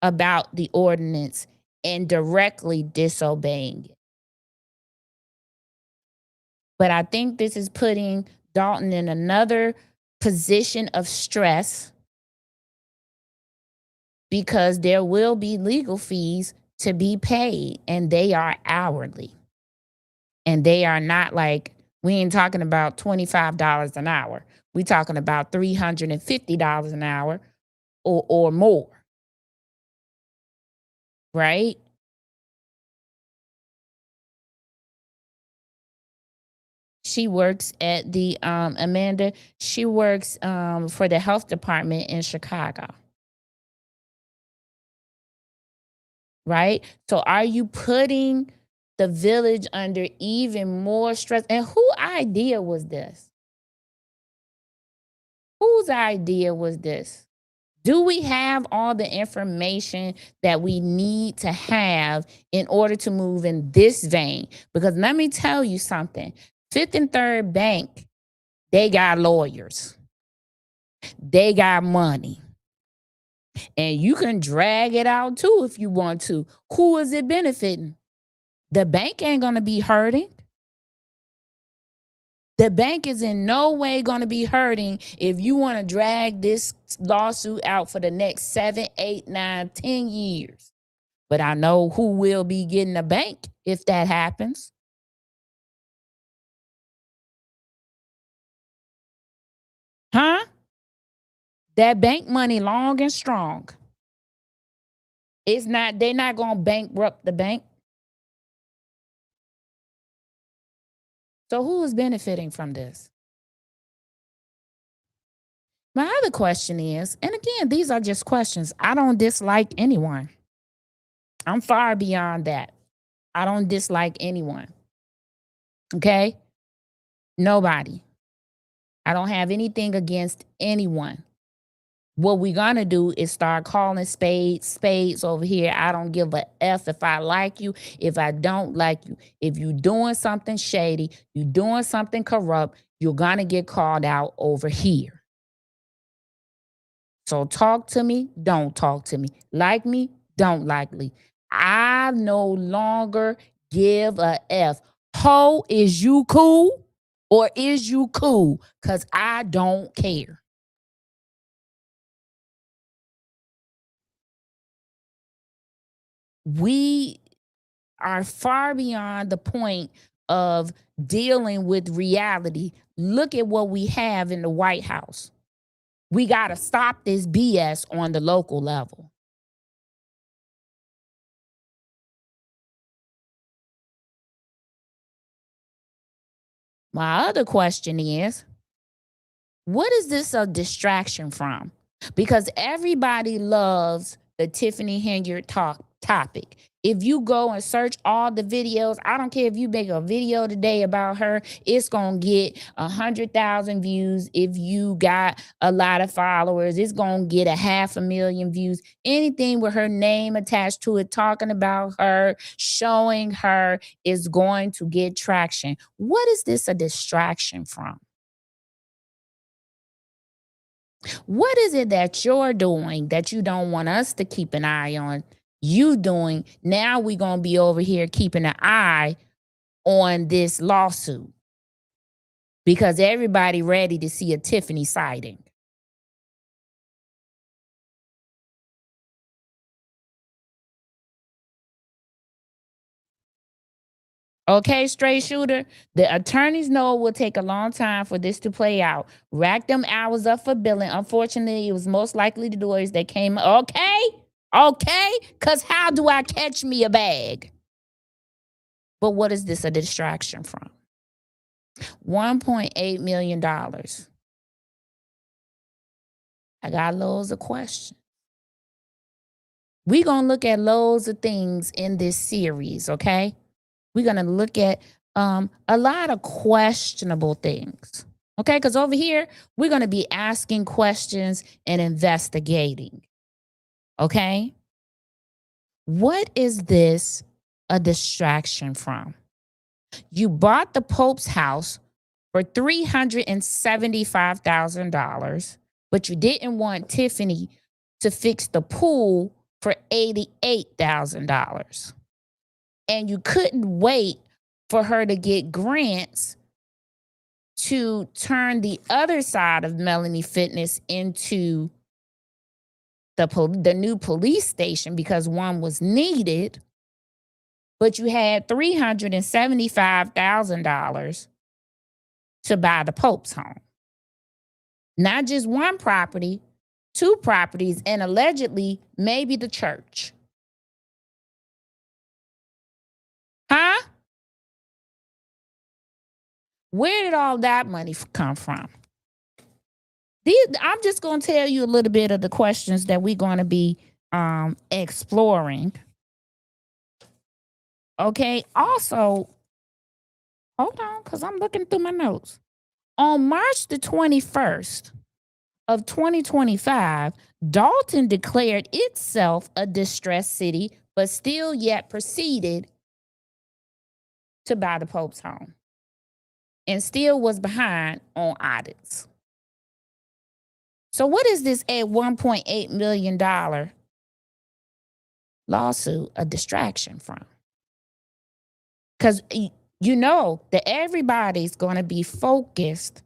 about the ordinance and directly disobeying it. But I think this is putting Dalton in another position of stress because there will be legal fees to be paid, and they are hourly. And they are not like, we ain't talking about $25 an hour. We talking about $350 an hour or more. Right? She works at the Amanda, she works for the health department in Chicago. Right? So are you putting the village under even more stress? And whose idea was this? Whose idea was this? Do we have all the information that we need to have in order to move in this vein? Because let me tell you something. Fifth and Third Bank, they got lawyers. They got money. And you can drag it out too if you want to. Who is it benefiting? The bank ain't going to be hurting. The bank is in no way going to be hurting if you want to drag this lawsuit out for the next 7, 8, 9, 10 years. But I know who will be getting the bank if that happens. Huh? That bank money long and strong. They're not going to bankrupt the bank. So who is benefiting from this? My other question is, and again, these are just questions. I don't dislike anyone. I'm far beyond that. I don't dislike anyone. Okay? Nobody. I don't have anything against anyone. What we're going to do is start calling spades over here. I don't give a F if I like you, if I don't like you. If you're doing something shady, you're doing something corrupt, you're going to get called out over here. So talk to me, don't talk to me. Like me, don't like me. I no longer give a F. Ho, is you cool or is you cool? Because I don't care. We are far beyond the point of dealing with reality. Look at what we have in the White House. We got to stop this BS on the local level. My other question is, what is this a distraction from? Because everybody loves the Tiffany Henyard topic. If you go and search all the videos, I don't care if you make a video today about her, it's going to get 100,000 views. If you got a lot of followers, it's going to get 500,000 views. Anything with her name attached to it, talking about her, showing her, is going to get traction. What is this a distraction from? What is it that you're doing that you don't want us to keep an eye on? You doing, now we're going to be over here keeping an eye on this lawsuit because everybody ready to see a Tiffany sighting. Okay, straight shooter, the attorneys know it will take a long time for this to play out. Rack them hours up for billing. Unfortunately, it was most likely the lawyers that came. Okay, because how do I catch me a bag? But what is this a distraction from? $1.8 million. I got loads of questions. We're going to look at loads of things in this series, okay? We're going to look at a lot of questionable things, okay? Because over here, we're going to be asking questions and investigating, okay? What is this a distraction from? You bought the Pope's house for $375,000, but you didn't want Tiffany to fix the pool for $88,000. And you couldn't wait for her to get grants to turn the other side of Melanie Fitness into the new police station because one was needed, but you had $375,000 to buy the Pope's home. Not just one property, 2 properties, and allegedly maybe the church. Huh? Where did all that money come from? I'm just going to tell you a little bit of the questions that we're going to be exploring. Okay. Also, hold on, because I'm looking through my notes. On March the 21st of 2025, Dalton declared itself a distressed city, but still yet proceeded to buy the Pope's home and still was behind on audits. So what is this $1.8 million lawsuit a distraction from? Because you know that everybody's going to be focused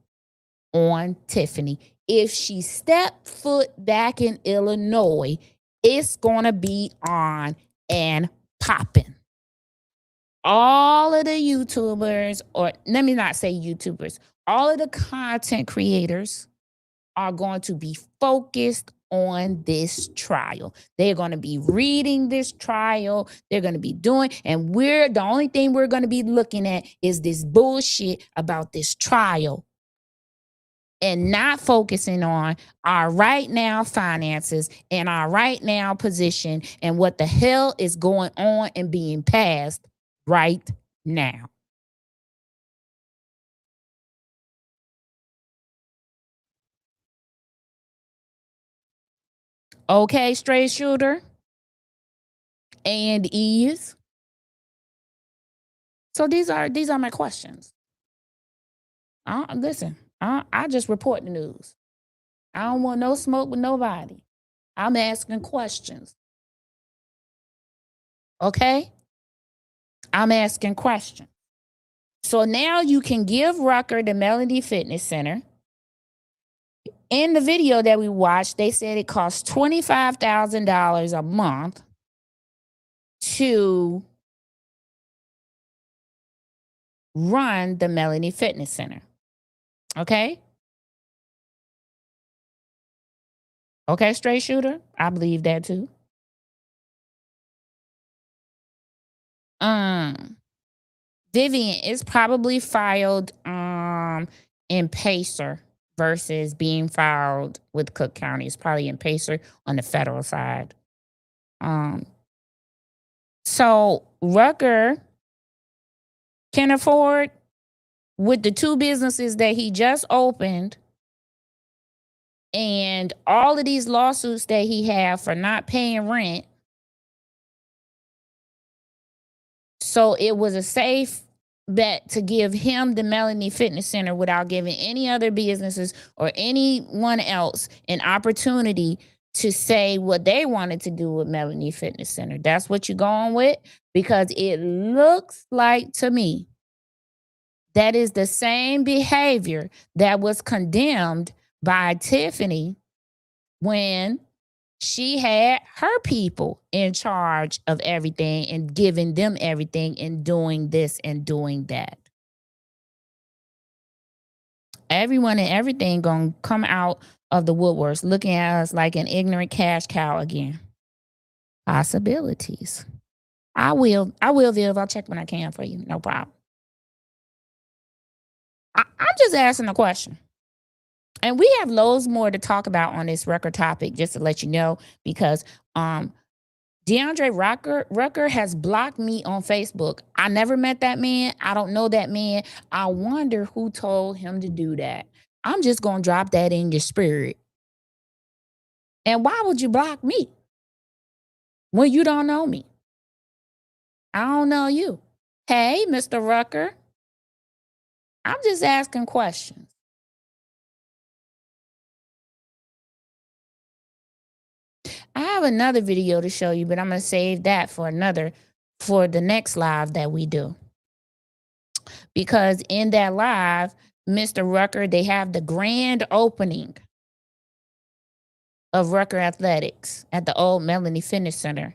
on Tiffany. If she stepped foot back in Illinois, it's going to be on and popping. All of the YouTubers, or let me not say YouTubers, all of the content creators are going to be focused on this trial. They're going to be reading this trial. They're going to be doing, and the only thing we're going to be looking at is this bullshit about this trial and not focusing on our right now finances and our right now position and what the hell is going on and being passed right now. Okay, straight shooter. And is. So these are my questions. Listen, I just report the news. I don't want no smoke with nobody. I'm asking questions. Okay? I'm asking questions. So now you can give Rucker the Melanie Fitness Center. In the video that we watched, they said it costs $25,000 a month to run the Melanie Fitness Center. Okay? Okay, straight shooter. I believe that too. Vivian is probably filed in Pacer versus being filed with Cook County. It's probably in Pacer on the federal side. So Rucker can afford, with the 2 businesses that he just opened and all of these lawsuits that he had for not paying rent. So it was a safe bet to give him the Melanie Fitness Center without giving any other businesses or anyone else an opportunity to say what they wanted to do with Melanie Fitness Center. That's what you're going with? Because it looks like to me that is the same behavior that was condemned by Tiffany when she had her people in charge of everything and giving them everything and doing this and doing that. Everyone and everything gonna come out of the woodworks looking at us like an ignorant cash cow again. Possibilities. I will, Viv. I'll check when I can for you. No problem. I'm just asking a question. And we have loads more to talk about on this Rucker topic, just to let you know, because DeAndre Rucker has blocked me on Facebook. I never met that man. I don't know that man. I wonder who told him to do that. I'm just going to drop that in your spirit. And why would you block me when you don't know me? I don't know you. Hey, Mr. Rucker, I'm just asking questions. I have another video to show you, but I'm going to save that for the next live that we do. Because in that live, Mr. Rucker, they have the grand opening of Rucker Athletics at the old Melanie Fitness Center.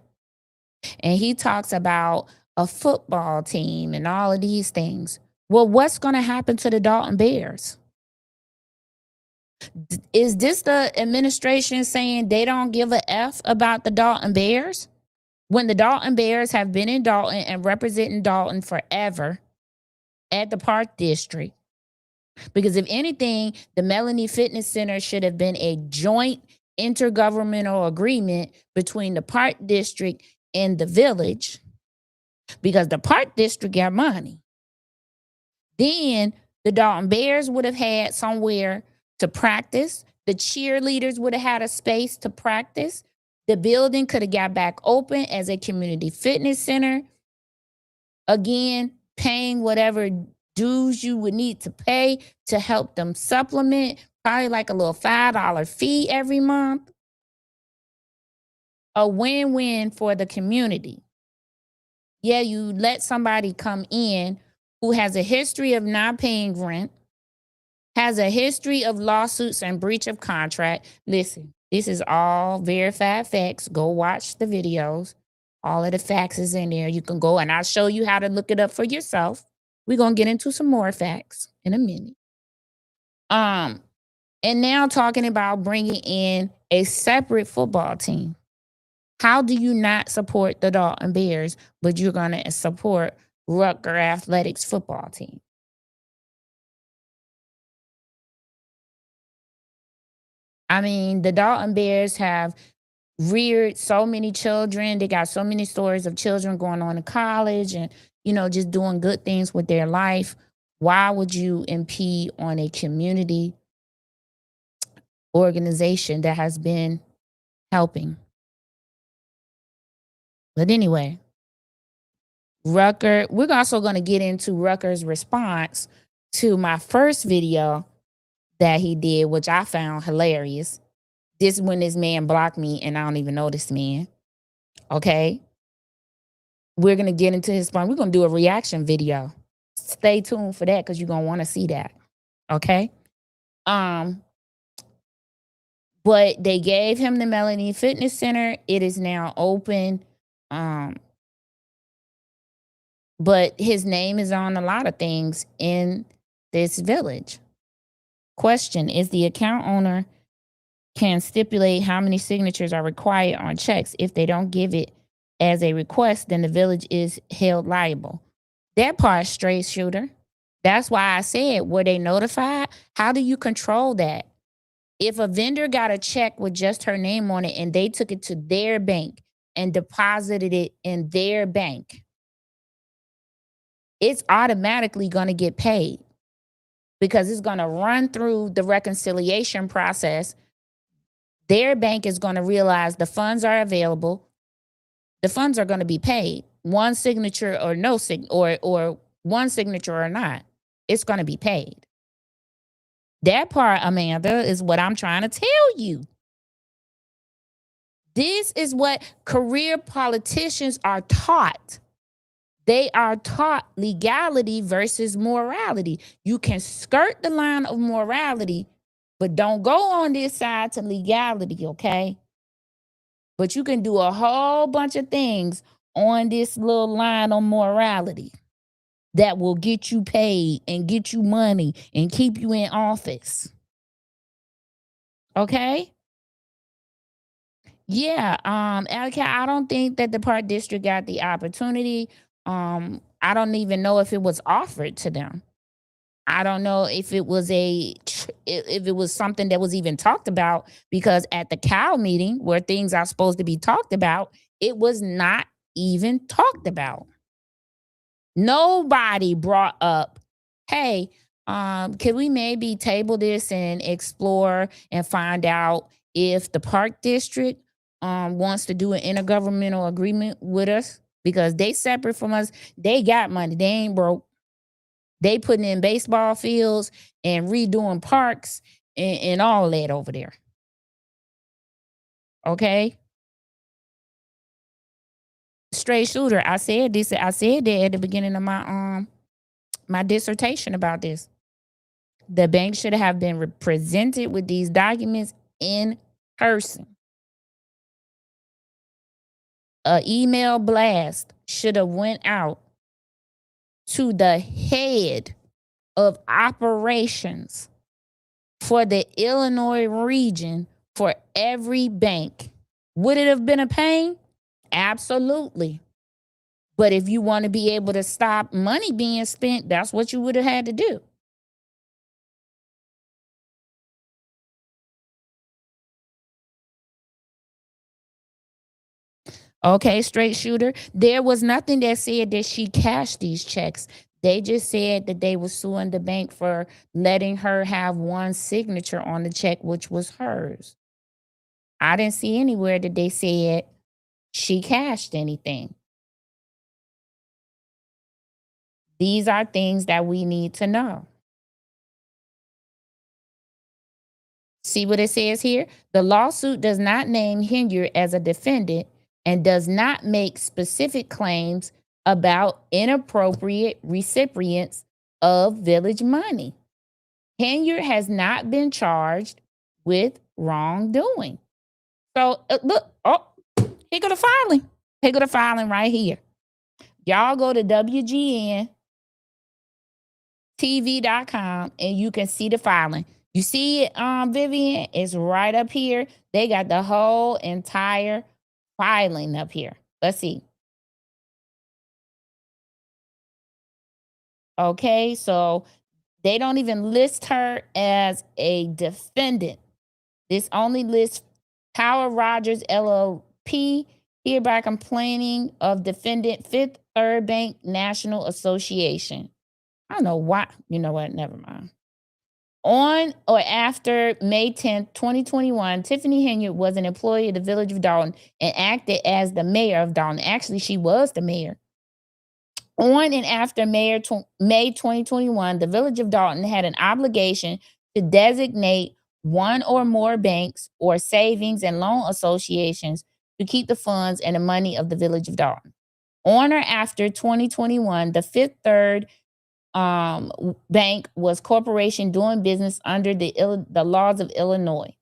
And he talks about a football team and all of these things. Well, what's going to happen to the Dalton Bears? Is this the administration saying they don't give a F about the Dalton Bears? When the Dalton Bears have been in Dalton and representing Dalton forever at the Park District. Because if anything, the Melanie Fitness Center should have been a joint intergovernmental agreement between the Park District and the village, because the Park District got money. Then the Dalton Bears would have had somewhere to practice. The cheerleaders would have had a space to practice. The building could have got back open as a community fitness center. Again, paying whatever dues you would need to pay to help them supplement, probably like a little $5 fee every month. A win-win for the community. Yeah, you let somebody come in who has a history of not paying rent, has a history of lawsuits and breach of contract. Listen, this is all verified facts. Go watch the videos. All of the facts is in there. You can go and I'll show you how to look it up for yourself. We're going to get into some more facts in a minute. And now talking about bringing in a separate football team. How do you not support the Dalton Bears, but you're going to support Rucker Athletics football team? I mean, the Dalton Bears have reared so many children. They got so many stories of children going on to college and, just doing good things with their life. Why would you impede on a community organization that has been helping? But anyway, Rucker, we're also going to get into Rucker's response to my first video that he did, which I found hilarious. This is when this man blocked me and I don't even know this man. Okay. We're going to get into his response. We're going to do a reaction video. Stay tuned for that because you're going to want to see that. Okay. But they gave him the Melanie Fitness Center. It is now open. But his name is on a lot of things in this village. Question, is the account owner can stipulate how many signatures are required on checks. If they don't give it as a request, then the village is held liable. That part, straight shooter. That's why I said, were they notified? How do you control that? If a vendor got a check with just her name on it and they took it to their bank and deposited it in their bank, it's automatically going to get paid because it's going to run through the reconciliation process. Their bank is going to realize the funds are available. The funds are going to be paid. One signature or no or one signature or not, it's going to be paid. That part, Amanda, is what I'm trying to tell you. This is what career politicians are taught. They are taught legality versus morality. You can skirt the line of morality, but don't go on this side to legality, okay? But you can do a whole bunch of things on this little line of morality that will get you paid and get you money and keep you in office. Okay? Yeah, I don't think that the Park District got the opportunity. I don't even know if it was offered to them. I don't know if it was if it was something that was even talked about, because at the cow meeting where things are supposed to be talked about, it was not even talked about. Nobody brought up, hey, can we maybe table this and explore and find out if the park district wants to do an intergovernmental agreement with us, because they separate from us. They got money. They ain't broke. They putting in baseball fields and redoing parks and all that over there. Okay. Straight shooter. I said this. I said that at the beginning of my dissertation about this. The bank should have been presented with these documents in person. An email blast should have went out to the head of operations for the Illinois region for every bank. Would it have been a pain? Absolutely. But if you want to be able to stop money being spent, that's what you would have had to do. Okay, straight shooter. There was nothing that said that she cashed these checks. They just said that they were suing the bank for letting her have one signature on the check, which was hers. I didn't see anywhere that they said she cashed anything. These are things that we need to know. See what it says here? The lawsuit does not name Hilliard as a defendant and does not make specific claims about inappropriate recipients of village money. Hilliard has not been charged with wrongdoing. So look, oh, here go the filing. Here go the filing right here. Y'all go to WGNTV.com and you can see the filing. You see it, Vivian? It's right up here. They got the whole entire filing up here. Let's see. Okay, so they don't even list her as a defendant. This only lists Power Rogers LLP, hereby complaining of defendant Fifth Third Bank National Association. I don't know why. You know what? Never mind. On or after May 10th, 2021, Tiffany Hilliard was an employee of the Village of Dalton and acted as the mayor of Dalton. Actually, she was the mayor. On and after May 2021, the Village of Dalton had an obligation to designate one or more banks or savings and loan associations to keep the funds and the money of the Village of Dalton. On or after 2021, the Fifth Third Bank was corporation doing business under the laws of Illinois.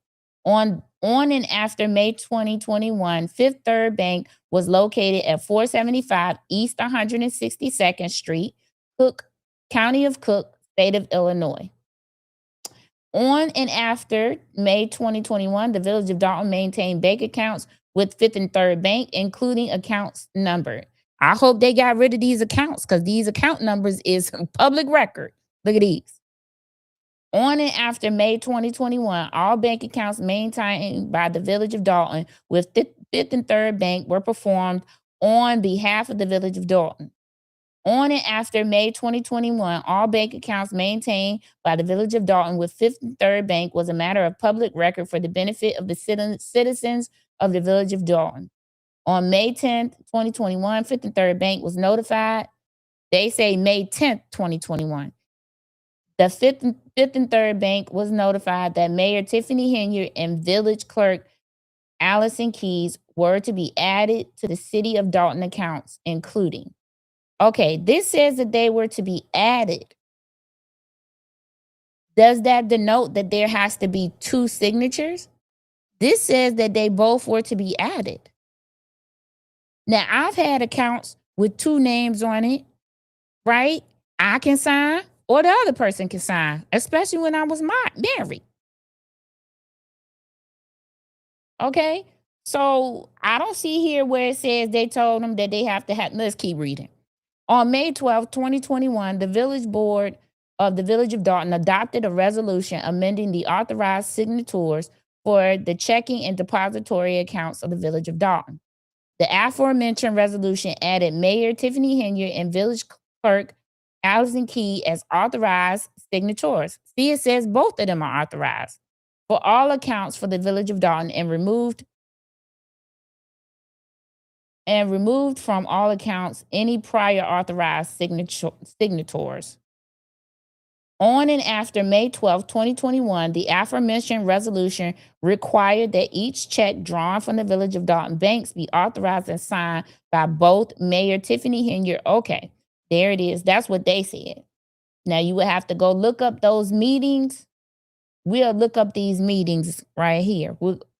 On and after May 2021, Fifth Third Bank was located at 475 East 162nd Street, Cook, County of Cook, State of Illinois. On and after May 2021, the Village of Dalton maintained bank accounts with Fifth and Third Bank, including accounts numbered. I hope they got rid of these accounts because these account numbers is public record. Look at these. On and after May 2021, all bank accounts maintained by the Village of Dalton with Fifth and Third Bank were performed on behalf of the Village of Dalton. On and after May 2021, all bank accounts maintained by the Village of Dalton with Fifth and Third Bank was a matter of public record for the benefit of the citizens of the Village of Dalton. On May 10th, 2021, Fifth and Third Bank was notified. They say May 10th, 2021. The Fifth and Third Bank was notified that Mayor Tiffany Hilliard and Village Clerk Allison Keys were to be added to the City of Dalton accounts, including. Okay, this says that they were to be added. Does that denote that there has to be two signatures? This says that they both were to be added. Now, I've had accounts with two names on it, right? I can sign or the other person can sign, especially when I was married. Okay? So I don't see here where it says they told them that they have to have, let's keep reading. On May 12, 2021, the Village Board of the Village of Dalton adopted a resolution amending the authorized signatories for the checking and depository accounts of the Village of Dalton. The aforementioned resolution added Mayor Tiffany Henyard and Village Clerk Allison Key as authorized signatories. See, it says both of them are authorized for all accounts for the Village of Dalton and removed from all accounts any prior authorized signatories. On and after May 12, 2021, the aforementioned resolution required that each check drawn from the Village of Dalton banks be authorized and signed by both Mayor Tiffany Henyard. Okay, there it is. That's what they said. Now you would have to go look up those meetings. We'll look up these meetings right here.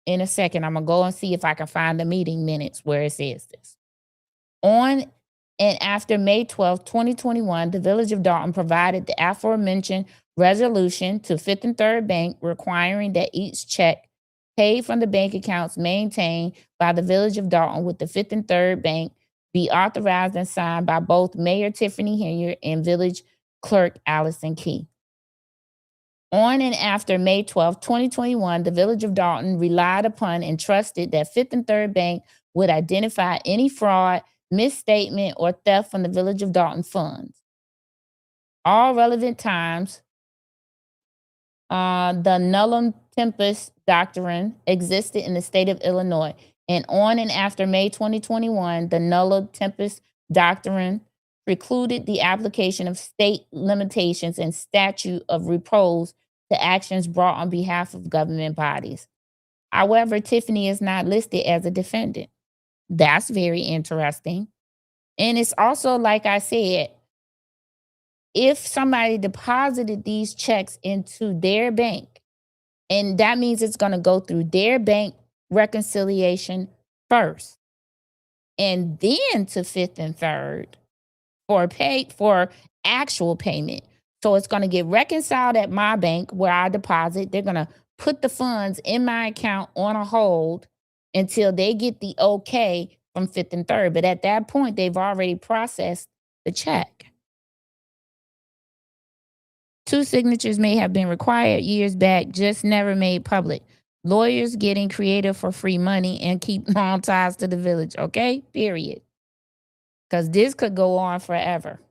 In a second, I'm going to go and see if I can find the meeting minutes where it says this. On and after May 12, 2021, the Village of Dalton provided the aforementioned resolution to Fifth and Third Bank requiring that each check paid from the bank accounts maintained by the Village of Dalton with the Fifth and Third Bank be authorized and signed by both Mayor Tiffany Henyard and Village Clerk Allison Key. On and after May 12, 2021, the Village of Dalton relied upon and trusted that Fifth and Third Bank would identify any fraud, misstatement, or theft from the Village of Dalton funds. All relevant times, the nullum tempus doctrine existed in the state of Illinois. And on and after May 2021, the nullum tempus doctrine precluded the application of state limitations and statute of repose to actions brought on behalf of government bodies. However, Tiffany is not listed as a defendant. That's very interesting. And it's also, like I said, if somebody deposited these checks into their bank, and that means it's going to go through their bank reconciliation first, and then to Fifth and Third for actual payment. So it's going to get reconciled at my bank where I deposit. They're going to put the funds in my account on a hold until they get the okay from Fifth and Third. But at that point, they've already processed the check. 2 signatures may have been required years back, just never made public. Lawyers getting creative for free money and keep long ties to the village, okay? Period. Because this could go on forever.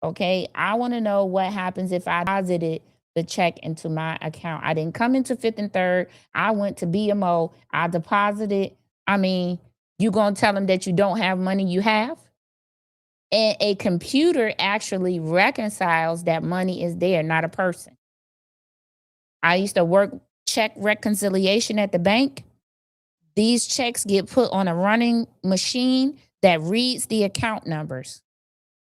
Okay, I want to know what happens if I deposited the check into my account. I didn't come into Fifth and Third. I went to BMO. I deposited. I mean, you going to tell them that you don't have money you have? And a computer actually reconciles that money is there, not a person. I used to work check reconciliation at the bank. These checks get put on a running machine that reads the account numbers.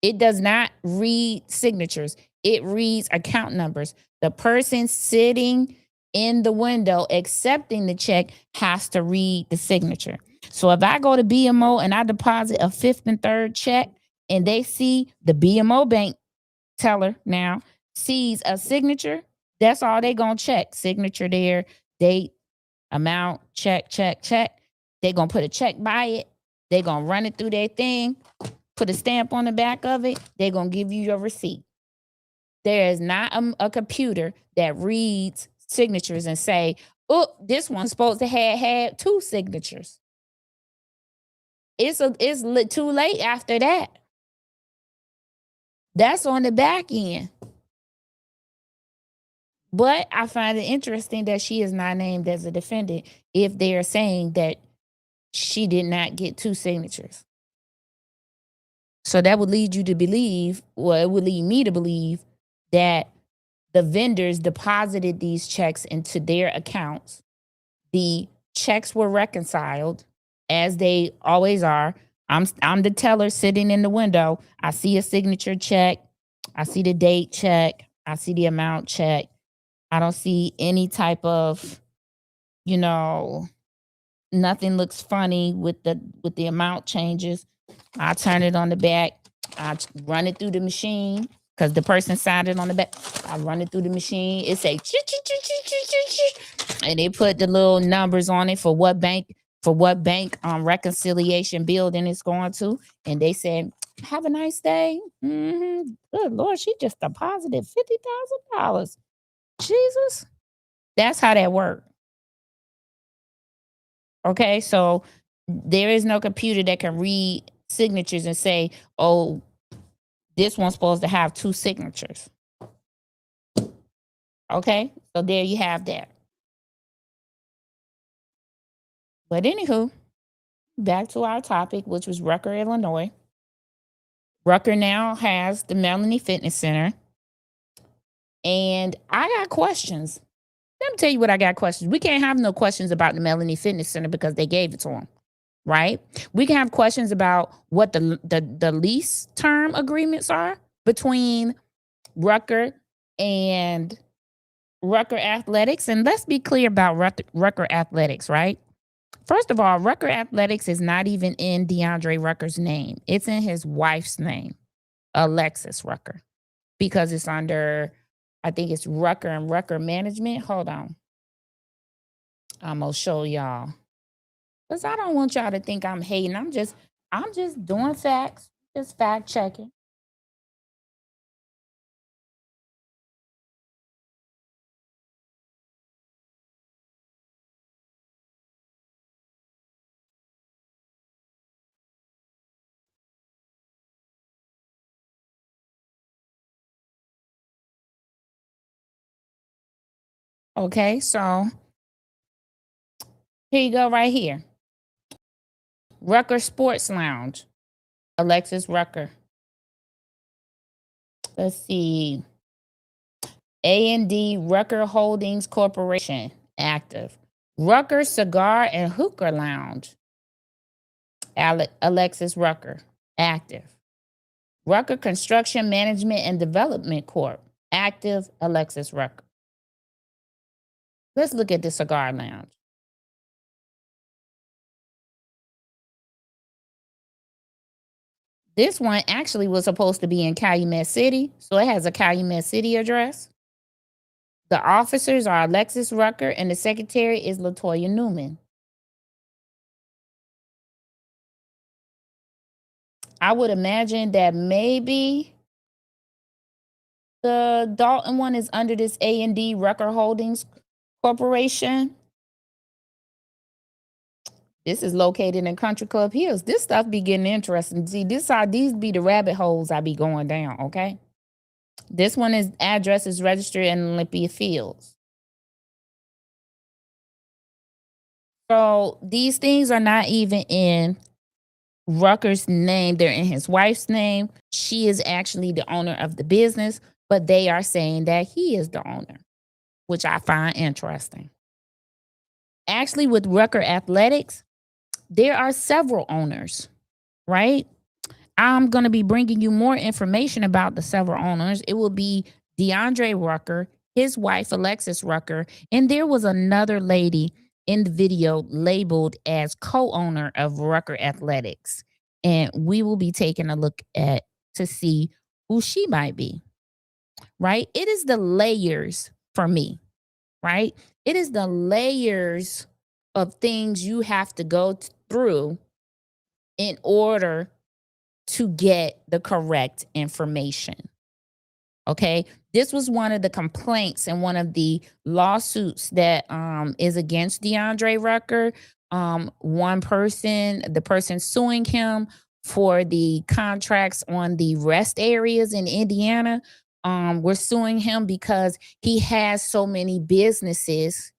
It does not read signatures. It reads account numbers. The person sitting in the window accepting the check has to read the signature. So if I go to BMO and I deposit a Fifth and Third check and they see the BMO bank teller now sees a signature, that's all they gonna check. Signature there, date, amount, check. They gonna put a check by it. They gonna run it through their thing, put a stamp on the back of it. They're going to give you your receipt. There is not a computer that reads signatures and say, oh, this one's supposed to have 2 signatures. It's too late after that. That's on the back end. But I find it interesting that she is not named as a defendant if they're saying that she did not get 2 signatures. So that would lead you to believe, well, it would lead me to believe that the vendors deposited these checks into their accounts. The checks were reconciled, as they always are. I'm the teller sitting in the window. I see a signature check. I see the date check. I see the amount check. I don't see any type of, nothing looks funny with the amount changes. I turn it on the back. I run it through the machine because the person signed it on the back. I run it through the machine. It say, and they put the little numbers on it for what bank reconciliation building it's going to. And they said, Have a nice day. Good Lord, she just deposited $50,000. Jesus. That's how that worked. Okay, so there is no computer that can read signatures and say, oh, this one's supposed to have 2 signatures. Okay, so there you have that. But anywho, back to our topic, which was Rucker, Illinois. Rucker now has the Melanie Fitness Center. And I got questions. Let me tell you what I got questions. We can't have no questions about the Melanie Fitness Center because they gave it to them, right? We can have questions about what the lease term agreements are between Rucker and Rucker Athletics. And let's be clear about Rucker Athletics, right? First of all, Rucker Athletics is not even in DeAndre Rucker's name. It's in his wife's name, Alexis Rucker, because it's under, I think it's Rucker and Rucker Management. Hold on. I'm going to show y'all. Because I don't want y'all to think I'm hating. I'm just doing facts, just fact checking. Okay, so here you go right here. Rucker Sports Lounge, Alexis Rucker. Let's see. A&D Rucker Holdings Corporation, active. Rucker Cigar and Hookah Lounge, Alexis Rucker, active. Rucker Construction Management and Development Corp, active, Alexis Rucker. Let's look at the cigar lounge. This one actually was supposed to be in Calumet City, so it has a Calumet City address. The officers are Alexis Rucker and the secretary is Latoya Newman. I would imagine that maybe the Dalton one is under this A&D Rucker Holdings Corporation. This is located in Country Club Hills. This stuff be getting interesting. See, these be the rabbit holes I be going down, okay? This one is address is registered in Olympia Fields. So these things are not even in Rucker's name. They're in his wife's name. She is actually the owner of the business, but they are saying that he is the owner, which I find interesting. Actually, with Rucker Athletics, there are several owners, right? I'm going to be bringing you more information about the several owners. It will be DeAndre Rucker, his wife, Alexis Rucker, and there was another lady in the video labeled as co-owner of Rucker Athletics. And we will be taking a look at to see who she might be, right? It is the layers for me, right? It is the layers of things you have to go through in order to get the correct information. Okay, this was one of the complaints and one of the lawsuits that is against DeAndre Rucker. One person, the person suing him for the contracts on the rest areas in Indiana, we're suing him because he has so many businesses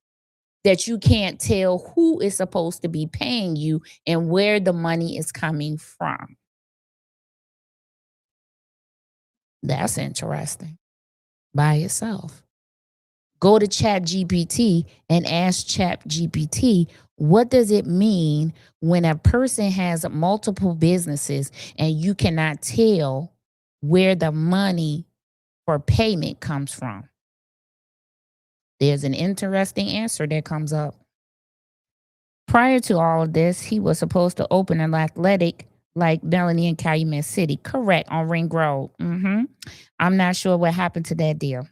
that you can't tell who is supposed to be paying you and where the money is coming from. That's interesting by itself. Go to ChatGPT and ask ChatGPT, what does it mean when a person has multiple businesses and you cannot tell where the money for payment comes from? There's an interesting answer that comes up. Prior to all of this, he was supposed to open an athletic like Melanie in Calumet City. Correct, on Ring Road. I'm not sure what happened to that deal.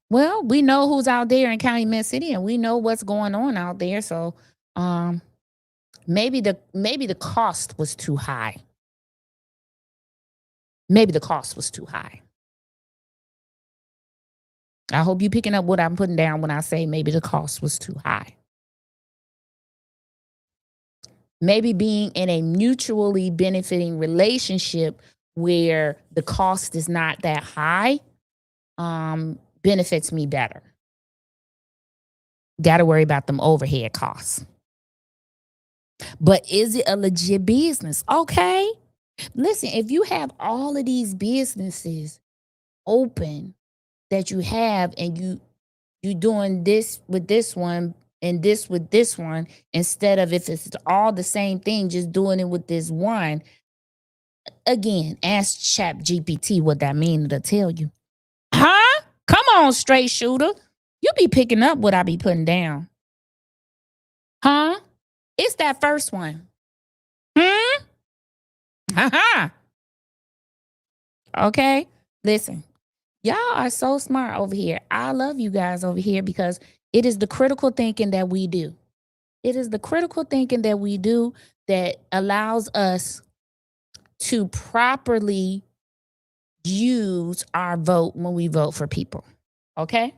Well, we know who's out there in Calumet City and we know what's going on out there. So Maybe the cost was too high. Maybe the cost was too high. I hope you picking up what I'm putting down when I say maybe the cost was too high. Maybe being in a mutually benefiting relationship where the cost is not that high benefits me better. Got to worry about them overhead costs. But is it a legit business? Okay. Listen, if you have all of these businesses open that you have, and you doing this with this one and this with this one, instead of, if it's all the same thing, just doing it with this one. Again, ask Chat GPT what that means to tell you. Huh? Come on, straight shooter. You be picking up what I be putting down. Huh? It's that first one. Ha. Okay. Listen, y'all are so smart over here. I love you guys over here because it is the critical thinking that we do. It is the critical thinking that we do that allows us to properly use our vote when we vote for people. Okay?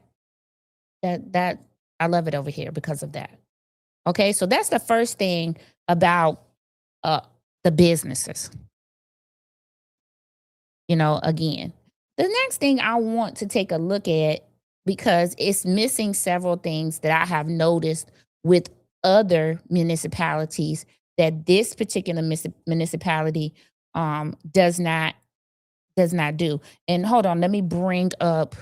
That I love it over here because of that. Okay? So that's the first thing about the businesses. Again, the next thing I want to take a look at, because it's missing several things that I have noticed with other municipalities that this particular municipality does not do. And hold on, let me bring up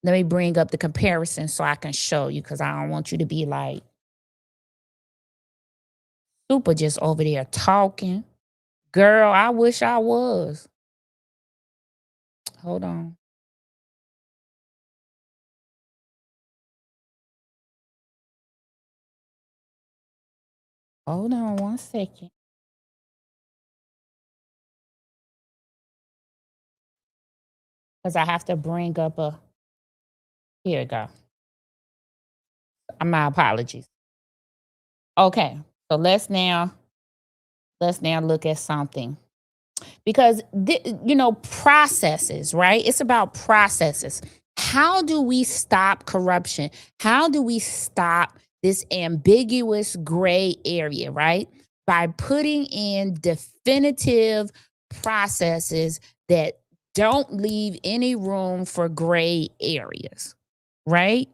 the comparison so I can show you, because I don't want you to be like super just over there talking. Girl, I wish I was. Hold on. Hold on 1 second. Because I have to bring up here we go. My apologies. Okay, so let's now look at something. Because, processes, right? It's about processes. How do we stop corruption? How do we stop this ambiguous gray area, right? By putting in definitive processes that don't leave any room for gray areas, right?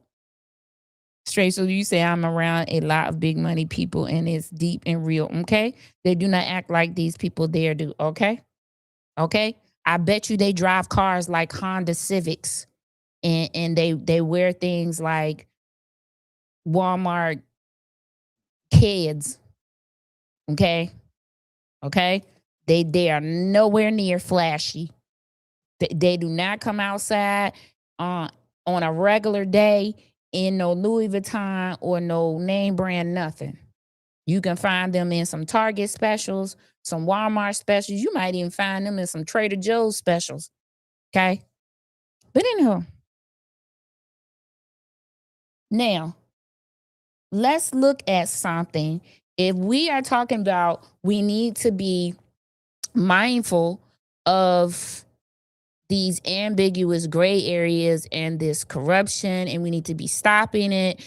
Straight. So you say I'm around a lot of big money people and it's deep and real. Okay. They do not act like these people there do. Okay. Okay. I bet you they drive cars like Honda Civics and they wear things like Walmart kids. Okay. Okay. They are nowhere near flashy. They do not come outside on a regular day in no Louis Vuitton or no name brand nothing. You can find them in some Target specials, some Walmart specials. You might even find them in some Trader Joe's specials. Okay. But anyhow, now let's look at something. If we are talking about we need to be mindful of these ambiguous gray areas and this corruption, and we need to be stopping it,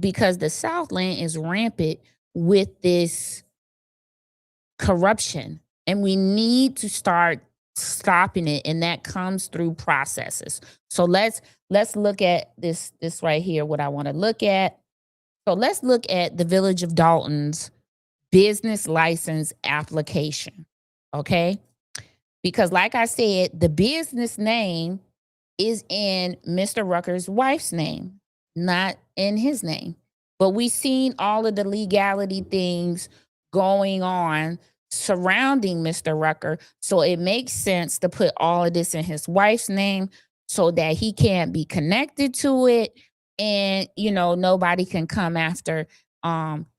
because the Southland is rampant with this corruption, and we need to start stopping it, and that comes through processes. So let's look at this right here, what I want to look at. So let's look at the Village of Dalton's business license application. Okay. Because like I said, the business name is in Mr. Rucker's wife's name, not in his name. But we've seen all of the legality things going on surrounding Mr. Rucker. So it makes sense to put all of this in his wife's name so that he can't be connected to it. And, nobody can come after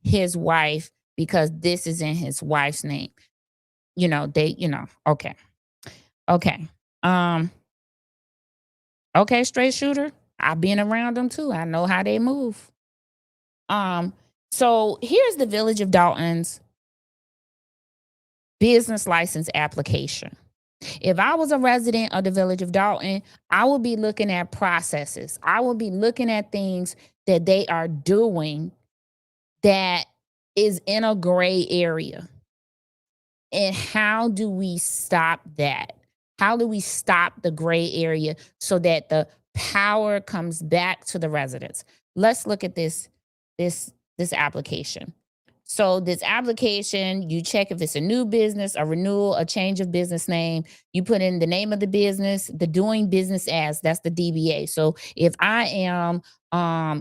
his wife because this is in his wife's name. Okay. Okay. Okay, straight shooter. I've been around them too. I know how they move. So here's the Village of Dalton's business license application. If I was a resident of the Village of Dalton, I would be looking at processes. I would be looking at things that they are doing that is in a gray area. And how do we stop that? How do we stop the gray area so that the power comes back to the residents? Let's look at this application. So this application, you check if it's a new business, a renewal, a change of business name. You put in the name of the business, the doing business as, that's the DBA. So if I am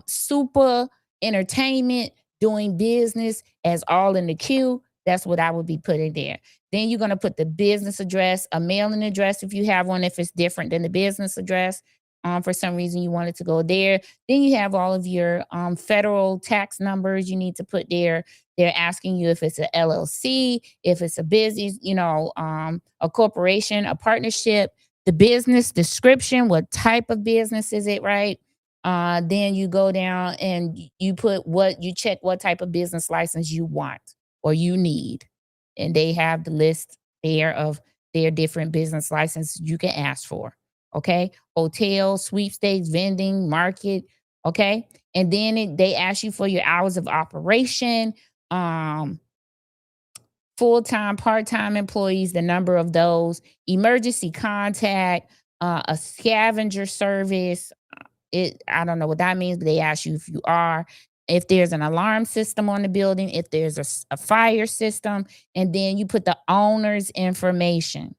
Super Entertainment doing business as all in the queue, that's what I would be putting there. Then you're going to put the business address, a mailing address if you have one, if it's different than the business address. For some reason you want it to go there. Then you have all of your federal tax numbers you need to put there. They're asking you if it's an LLC, if it's a business, a corporation, a partnership, the business description, what type of business is it, right? Then you go down and you check what type of business license you want or you need. And they have the list there of their different business licenses you can ask for. Okay. Hotel, sweepstakes, vending, market. Okay. And then they ask you for your hours of operation, full-time, part-time employees, the number of those, emergency contact, a scavenger service. I don't know what that means, but they ask you if there's an alarm system on the building, if there's a fire system, and then you put the owner's information,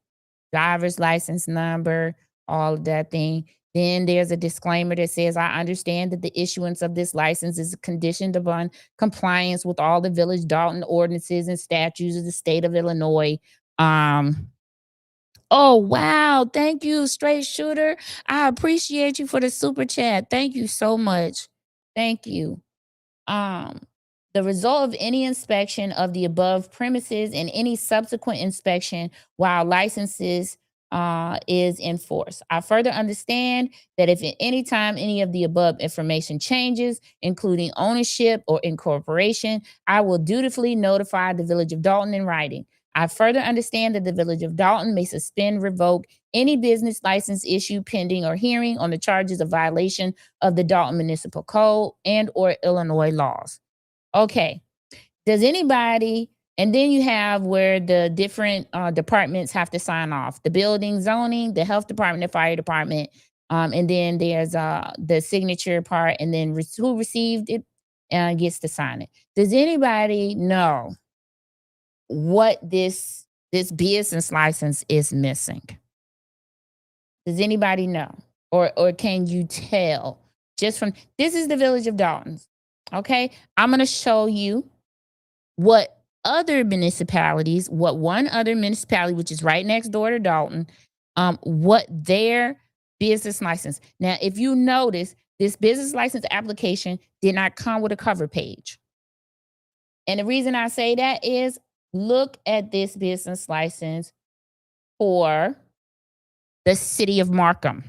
driver's license number, all of that thing. Then there's a disclaimer that says, I understand that the issuance of this license is conditioned upon compliance with all the Village Dalton ordinances and statutes of the state of Illinois. Oh, wow. Thank you, Straight Shooter. I appreciate you for the super chat. Thank you so much. Thank you. The result of any inspection of the above premises and any subsequent inspection while licenses is enforced. I further understand that if at any time any of the above information changes, including ownership or incorporation, I will dutifully notify the Village of Dalton in writing. I further understand that the Village of Dalton may suspend, revoke any business license issue pending or hearing on the charges of violation of the Dalton Municipal Code and or Illinois laws. Okay. Does anybody, and then you have where the different departments have to sign off. The building, zoning, the health department, the fire department, and then there's the signature part, and then who received it gets to sign it. Does anybody know what this business license is missing? Does anybody know? Or can you tell just from, this is the Village of Dalton. Okay. I'm going to show you what one other municipality, which is right next door to Dalton, what their business license. Now, if you notice, this business license application did not come with a cover page. And the reason I say that is, look at this business license for the city of Markham.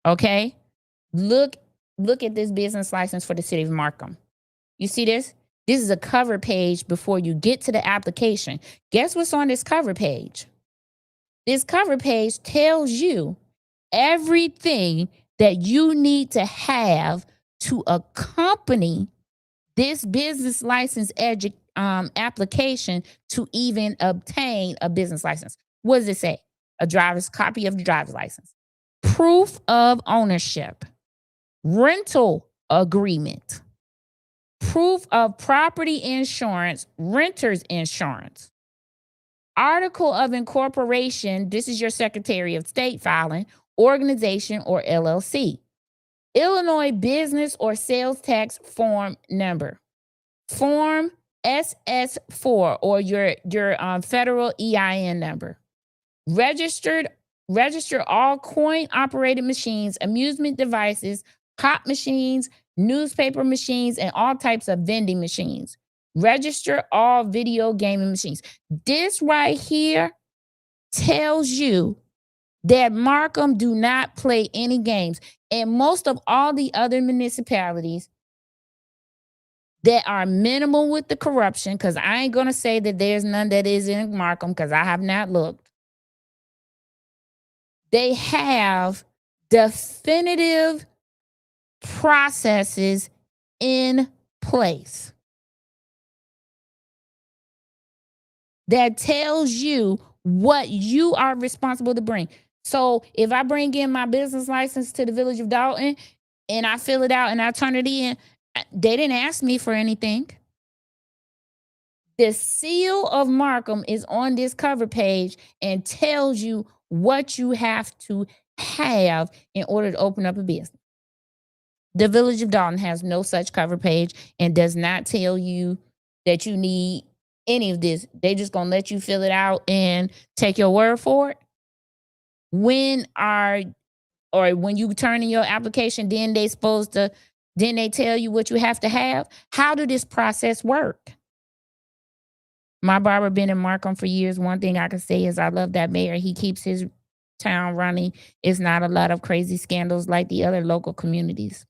Okay? Look at this business license for the city of Markham. You see this? This is a cover page before you get to the application. Guess what's on this cover page? This cover page tells you everything that you need to have to accompany this business license application to even obtain a business license. What does it say? A copy of the driver's license, proof of ownership, rental agreement, proof of property insurance, renter's insurance, article of incorporation. This is your Secretary of State filing, organization or LLC, Illinois business or sales tax form number, form SS4 or your federal EIN number, register all coin operated machines, amusement devices, pop machines, newspaper machines, and all types of vending machines. Register all video gaming machines. This right here tells you that Markham do not play any games. And most of all the other municipalities, that are minimal with the corruption, because I ain't going to say that there's none that is in Markham, because I have not looked. They have definitive processes in place that tells you what you are responsible to bring. So if I bring in my business license to the Village of Dalton and I fill it out and I turn it in, they didn't ask me for anything. The seal of Markham is on this cover page and tells you what you have to have in order to open up a business. The Village of Dalton has no such cover page and does not tell you that you need any of this. They just gonna let you fill it out and take your word for it. When you turn in your application, then they tell you what you have to have. How do this process work? My barber been in Markham for years. One thing I can say is I love that mayor. He keeps his town running. It's not a lot of crazy scandals like the other local communities.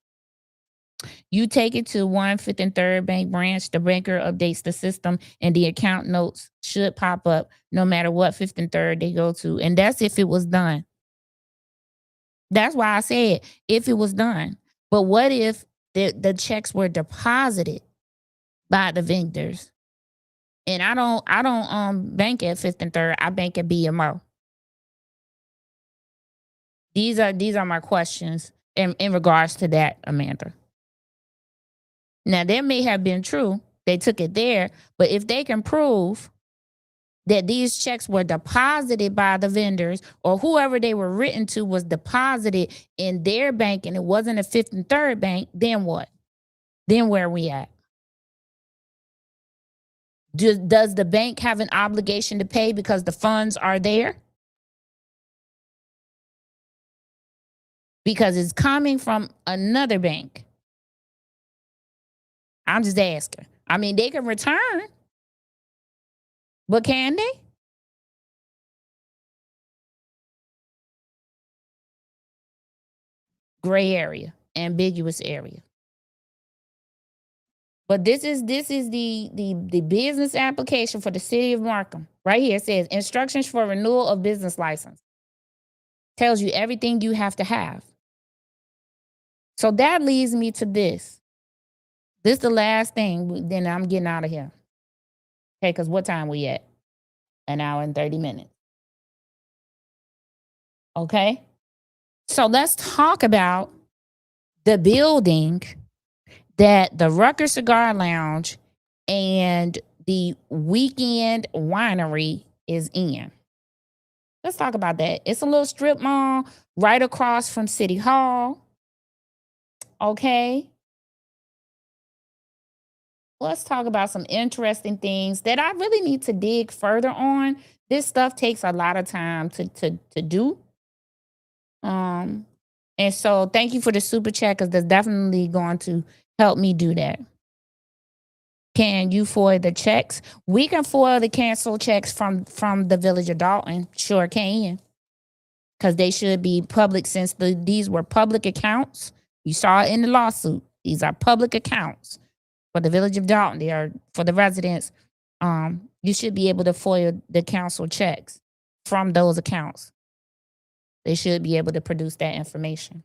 You take it to 1 5th and 3rd Bank branch. The banker updates the system, and the account notes should pop up no matter what 5th and 3rd they go to. And that's if it was done. That's why I said if it was done. But what if the checks were deposited by the vendors? And I don't bank at 5th and 3rd. I bank at BMO. These are my questions in regards to that, Amanda. Now, that may have been true. They took it there. But if they can prove that these checks were deposited by the vendors or whoever they were written to was deposited in their bank and it wasn't a 5th and 3rd bank, then what? Then where are we at? Does the bank have an obligation to pay because the funds are there? Because it's coming from another bank. I'm just asking. I mean, they can return, but can they? Gray area, ambiguous area. But this is the business application for the city of Markham. Right here it says instructions for renewal of business license. Tells you everything you have to have. So that leads me to this. This is the last thing, then I'm getting out of here. Okay, because what time we at? 1 hour and 30 minutes. Okay? So let's talk about the building that the Rucker Cigar Lounge and the Weekend Winery is in. Let's talk about that. It's a little strip mall right across from City Hall. Okay? Let's talk about some interesting things that I really need to dig further on. This stuff takes a lot of time to do. And so thank you for the super chat, because that's definitely going to help me do that. Can you foil the checks? We can foil the canceled checks from the Village of Dalton. Sure can. Because they should be public, since these were public accounts. You saw it in the lawsuit. These are public accounts for the Village of Dalton. They are for the residents. You should be able to foil the council checks from those accounts. They should be able to produce that information.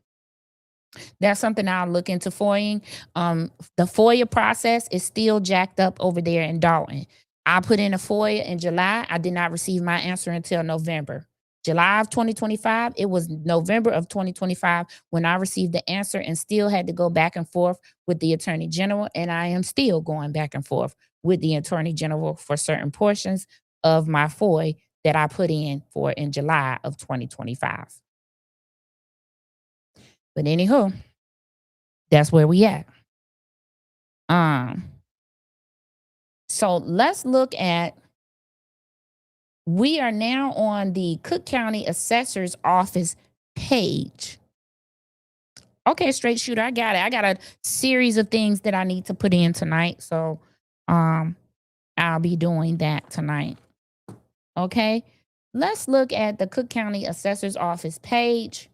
That's something I'll look into FOIAing. The FOIA process is still jacked up over there in Dalton. I put in a FOIA in July. I did not receive my answer until November. July of 2025. It was November of 2025 when I received the answer, and still had to go back and forth with the Attorney General. And I am still going back and forth with the Attorney General for certain portions of my FOIA that I put in July of 2025. But anywho, that's where we at. So let's look at, we are now on the Cook County Assessor's Office page. Okay, straight shooter, I got it. I got a series of things that I need to put in tonight. So I'll be doing that tonight. Okay, let's look at the Cook County Assessor's Office page.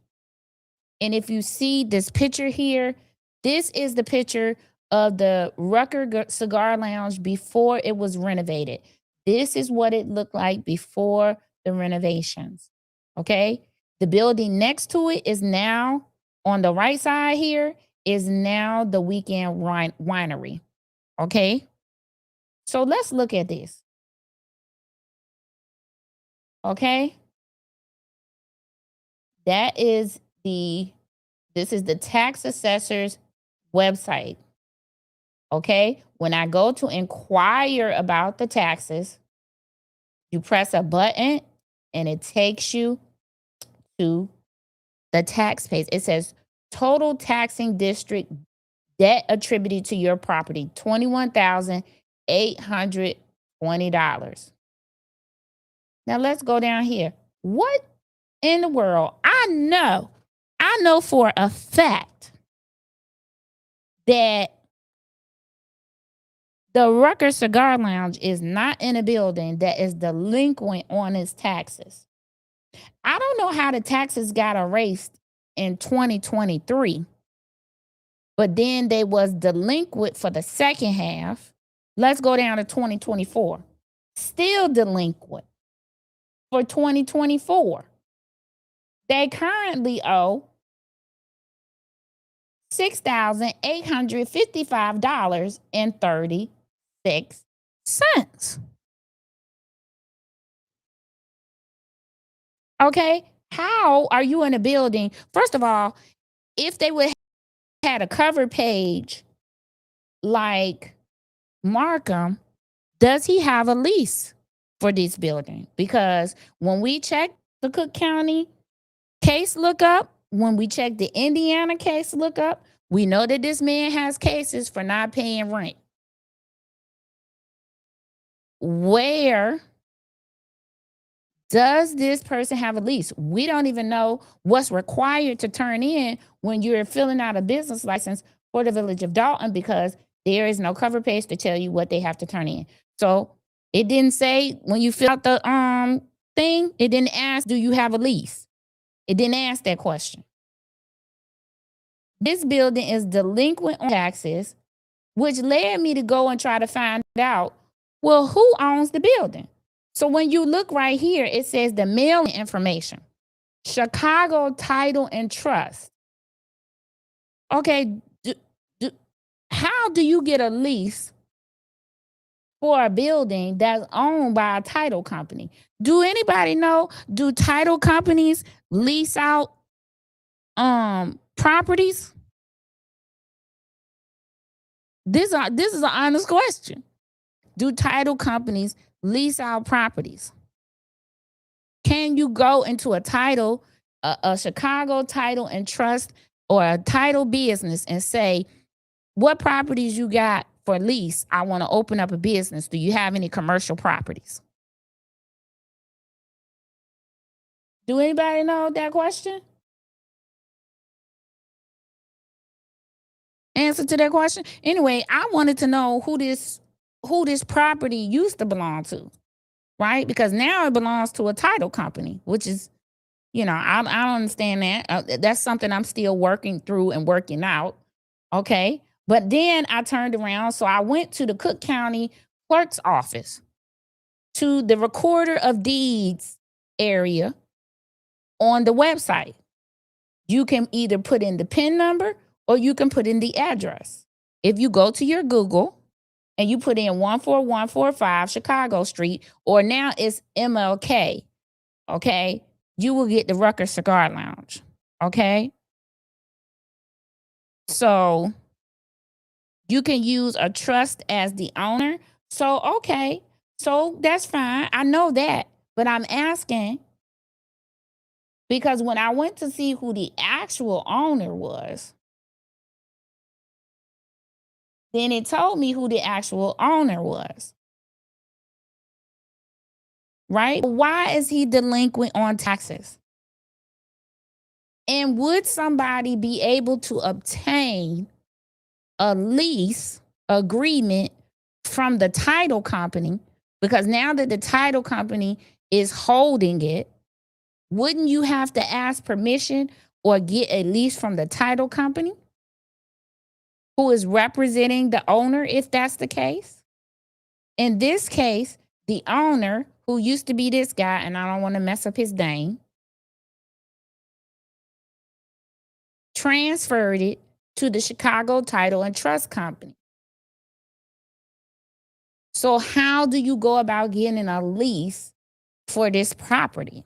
And if you see this picture here, this is the picture of the Rucker Cigar Lounge before it was renovated. This is what it looked like before the renovations. Okay. The building next to it is now on the right side here is now the Weekend Winery. Okay. So let's look at this. Okay. This is the tax assessor's website. Okay. When I go to inquire about the taxes, you press a button and it takes you to the tax page. It says total taxing district debt attributed to your property, $21,820. Now let's go down here. What in the world? I know for a fact that the Rucker Cigar Lounge is not in a building that is delinquent on its taxes. I don't know how the taxes got erased in 2023, but then they was delinquent for the second half. Let's go down to 2024. Still delinquent for 2024. They currently owe $6,855.36. Okay, how are you in a building? First of all, if they would had a cover page like Markham, does he have a lease for this building? Because when we check the Cook County case lookup, when we check the Indiana case lookup, we know that this man has cases for not paying rent. Where does this person have a lease? We don't even know what's required to turn in when you're filling out a business license for the Village of Dalton, because there is no cover page to tell you what they have to turn in. So it didn't say when you fill out the thing, it didn't ask, do you have a lease? It didn't ask that question. This building is delinquent on taxes, which led me to go and try to find out, well, who owns the building? So when you look right here, it says the mailing information, Chicago Title and Trust. Okay, how do you get a lease for a building that's owned by a title company? Do anybody know, do title companies lease out properties? This is an honest question. Do title companies lease out properties? Can you go into a title, a Chicago Title and Trust or a title business and say, what properties you got for lease? I want to open up a business. Do you have any commercial properties? Do anybody know that question? Answer to that question? Anyway, I wanted to know who this property used to belong to, right? Because now it belongs to a title company, which is, I don't understand that. That's something I'm still working through and working out. Okay. But then I turned around. So I went to the Cook County clerk's office, to the recorder of deeds area on the website. You can either put in the PIN number or you can put in the address. If you go to your Google and you put in 14145 Chicago Street, or now it's MLK, okay, you will get the Rucker Cigar Lounge, okay? So you can use a trust as the owner. So, okay, so that's fine. I know that, but I'm asking because when I went to see who the actual owner was, then it told me who the actual owner was. Right? Why is he delinquent on taxes? And would somebody be able to obtain a lease agreement from the title company? Because now that the title company is holding it, wouldn't you have to ask permission or get a lease from the title company who is representing the owner if that's the case. In this case, the owner, who used to be this guy, and I don't want to mess up his name, transferred it to the Chicago Title and Trust Company. So how do you go about getting a lease for this property?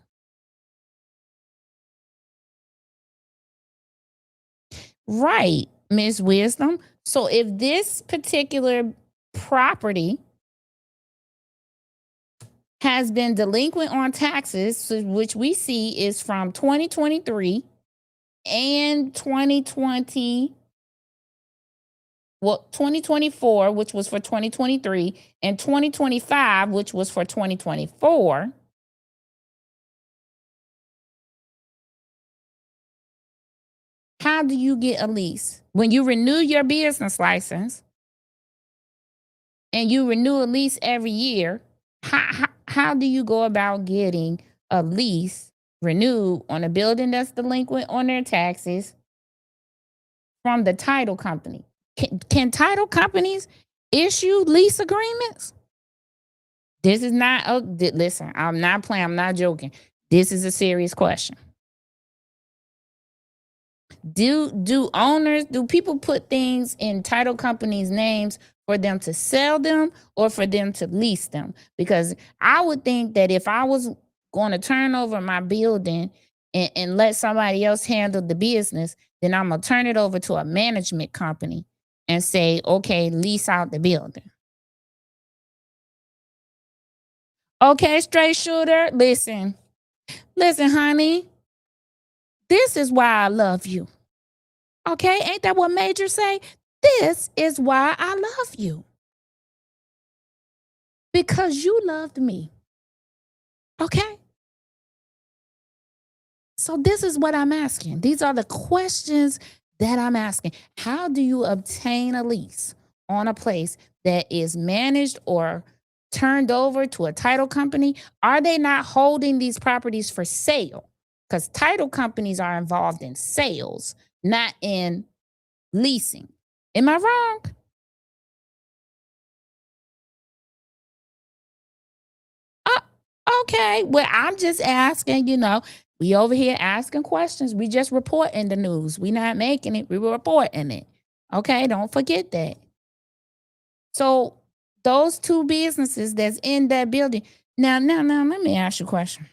Right, Ms. Wisdom. So if this particular property has been delinquent on taxes, which we see is from 2023 and 2024, which was for 2023, and 2025, which was for 2024. How do you get a lease? When you renew your business license and you renew a lease every year, how do you go about getting a lease renewed on a building that's delinquent on their taxes from the title company? Can title companies issue lease agreements? This is not, listen, I'm not playing, I'm not joking. This is a serious question. Do people put things in title companies' names for them to sell them or for them to lease them? Because I would think that if I was going to turn over my building and let somebody else handle the business, then I'm going to turn it over to a management company and say, okay, lease out the building. Okay, straight shooter, listen, honey, this is why I love you. Okay, ain't that what Major say? This is why I love you. Because you loved me. Okay? So this is what I'm asking. These are the questions that I'm asking. How do you obtain a lease on a place that is managed or turned over to a title company? Are they not holding these properties for sale? Because title companies are involved in sales, not in leasing. Am I wrong? Okay. Well, I'm just asking, we over here asking questions. We just reporting the news. We not making it. We reporting it. Okay. Don't forget that. So those two businesses that's in that building. Now, let me ask you a question.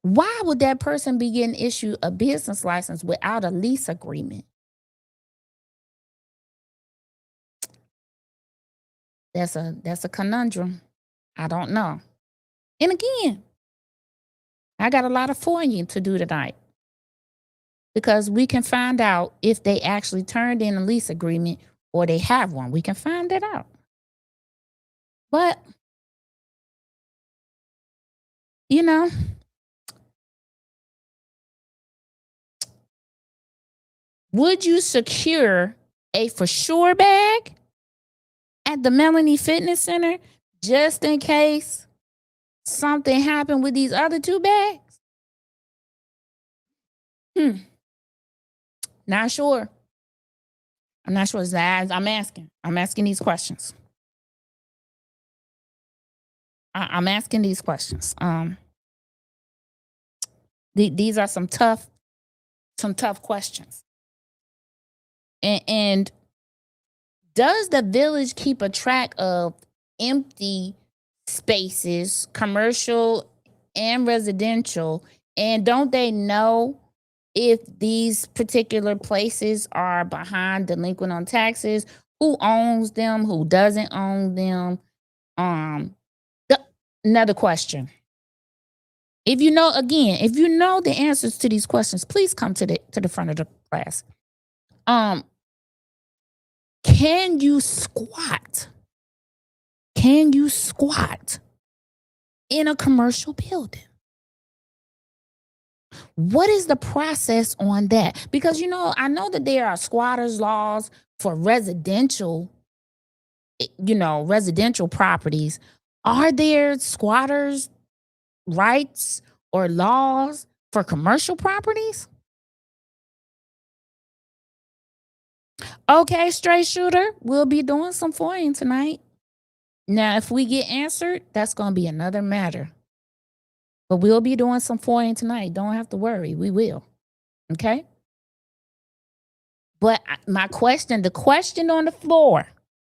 Why would that person be getting issued a business license without a lease agreement? That's a conundrum. I don't know. And again, I got a lot of foreign to do tonight because we can find out if they actually turned in a lease agreement or they have one. We can find that out. But, would you secure a for sure bag at the Melanie Fitness Center just in case something happened with these other two bags? Not sure. I'm not sure. I'm asking these questions. I'm asking these questions. These are some tough questions. And does the village keep a track of empty spaces, commercial and residential? And don't they know if these particular places are behind delinquent on taxes? Who owns them? Who doesn't own them? Another question. If you know the answers to these questions, please come to the front of the class. Can you squat? In a commercial building? What is the process on that? Because, I know that there are squatters laws for residential properties. Are there squatters rights or laws for commercial properties? Okay, straight shooter, we'll be doing some FOIAing tonight. Now, if we get answered, that's going to be another matter. But we'll be doing some FOIAing tonight. Don't have to worry. We will. Okay? But my question, the question on the floor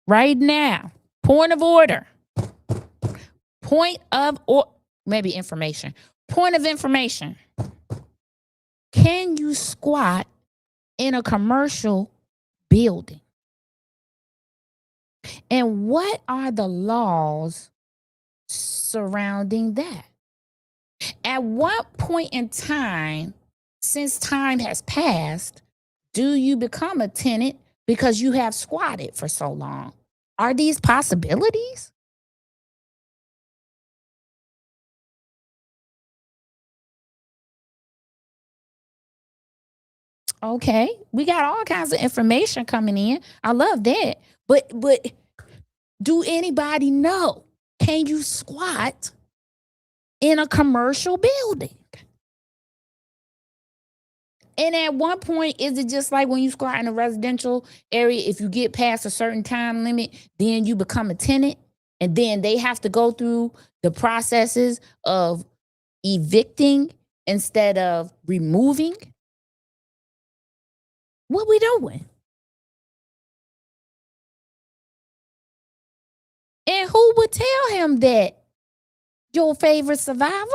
right now, point of order. Maybe information. Point of information. Can you squat in a commercial building? And what are the laws surrounding that? At what point in time, since time has passed, do you become a tenant because you have squatted for so long? Are these possibilities? Okay, we got all kinds of information coming in. I love that. But do anybody know? Can you squat in a commercial building? And at one point, is it just like when you squat in a residential area, if you get past a certain time limit, then you become a tenant, and then they have to go through the processes of evicting instead of removing? What we doing? And who would tell him that? Your favorite survivor?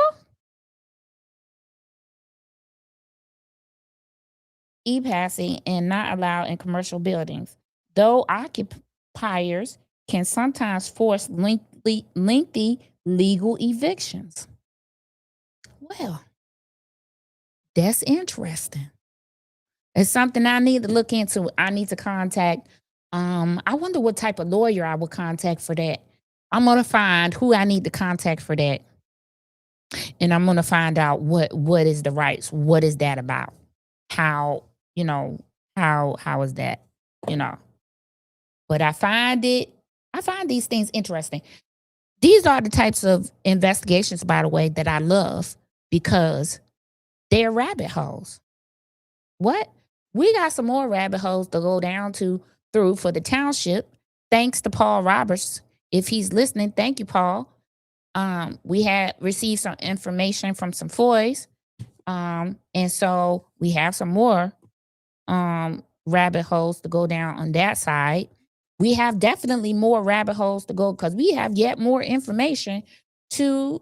E-passing and not allowed in commercial buildings, though occupiers can sometimes force lengthy legal evictions. Well, that's interesting. It's something I need to look into. I need to contact. I wonder what type of lawyer I would contact for that. I'm gonna find who I need to contact for that, and I'm gonna find out what is the rights. What is that about? How how is that? But I find these things interesting. These are the types of investigations, by the way, that I love because they're rabbit holes. What? We got some more rabbit holes to go down through for the township. Thanks to Paul Roberts. If he's listening, thank you, Paul. We had received some information from some FOIs. And so we have some more rabbit holes to go down on that side. We have definitely more rabbit holes to go because we have yet more information to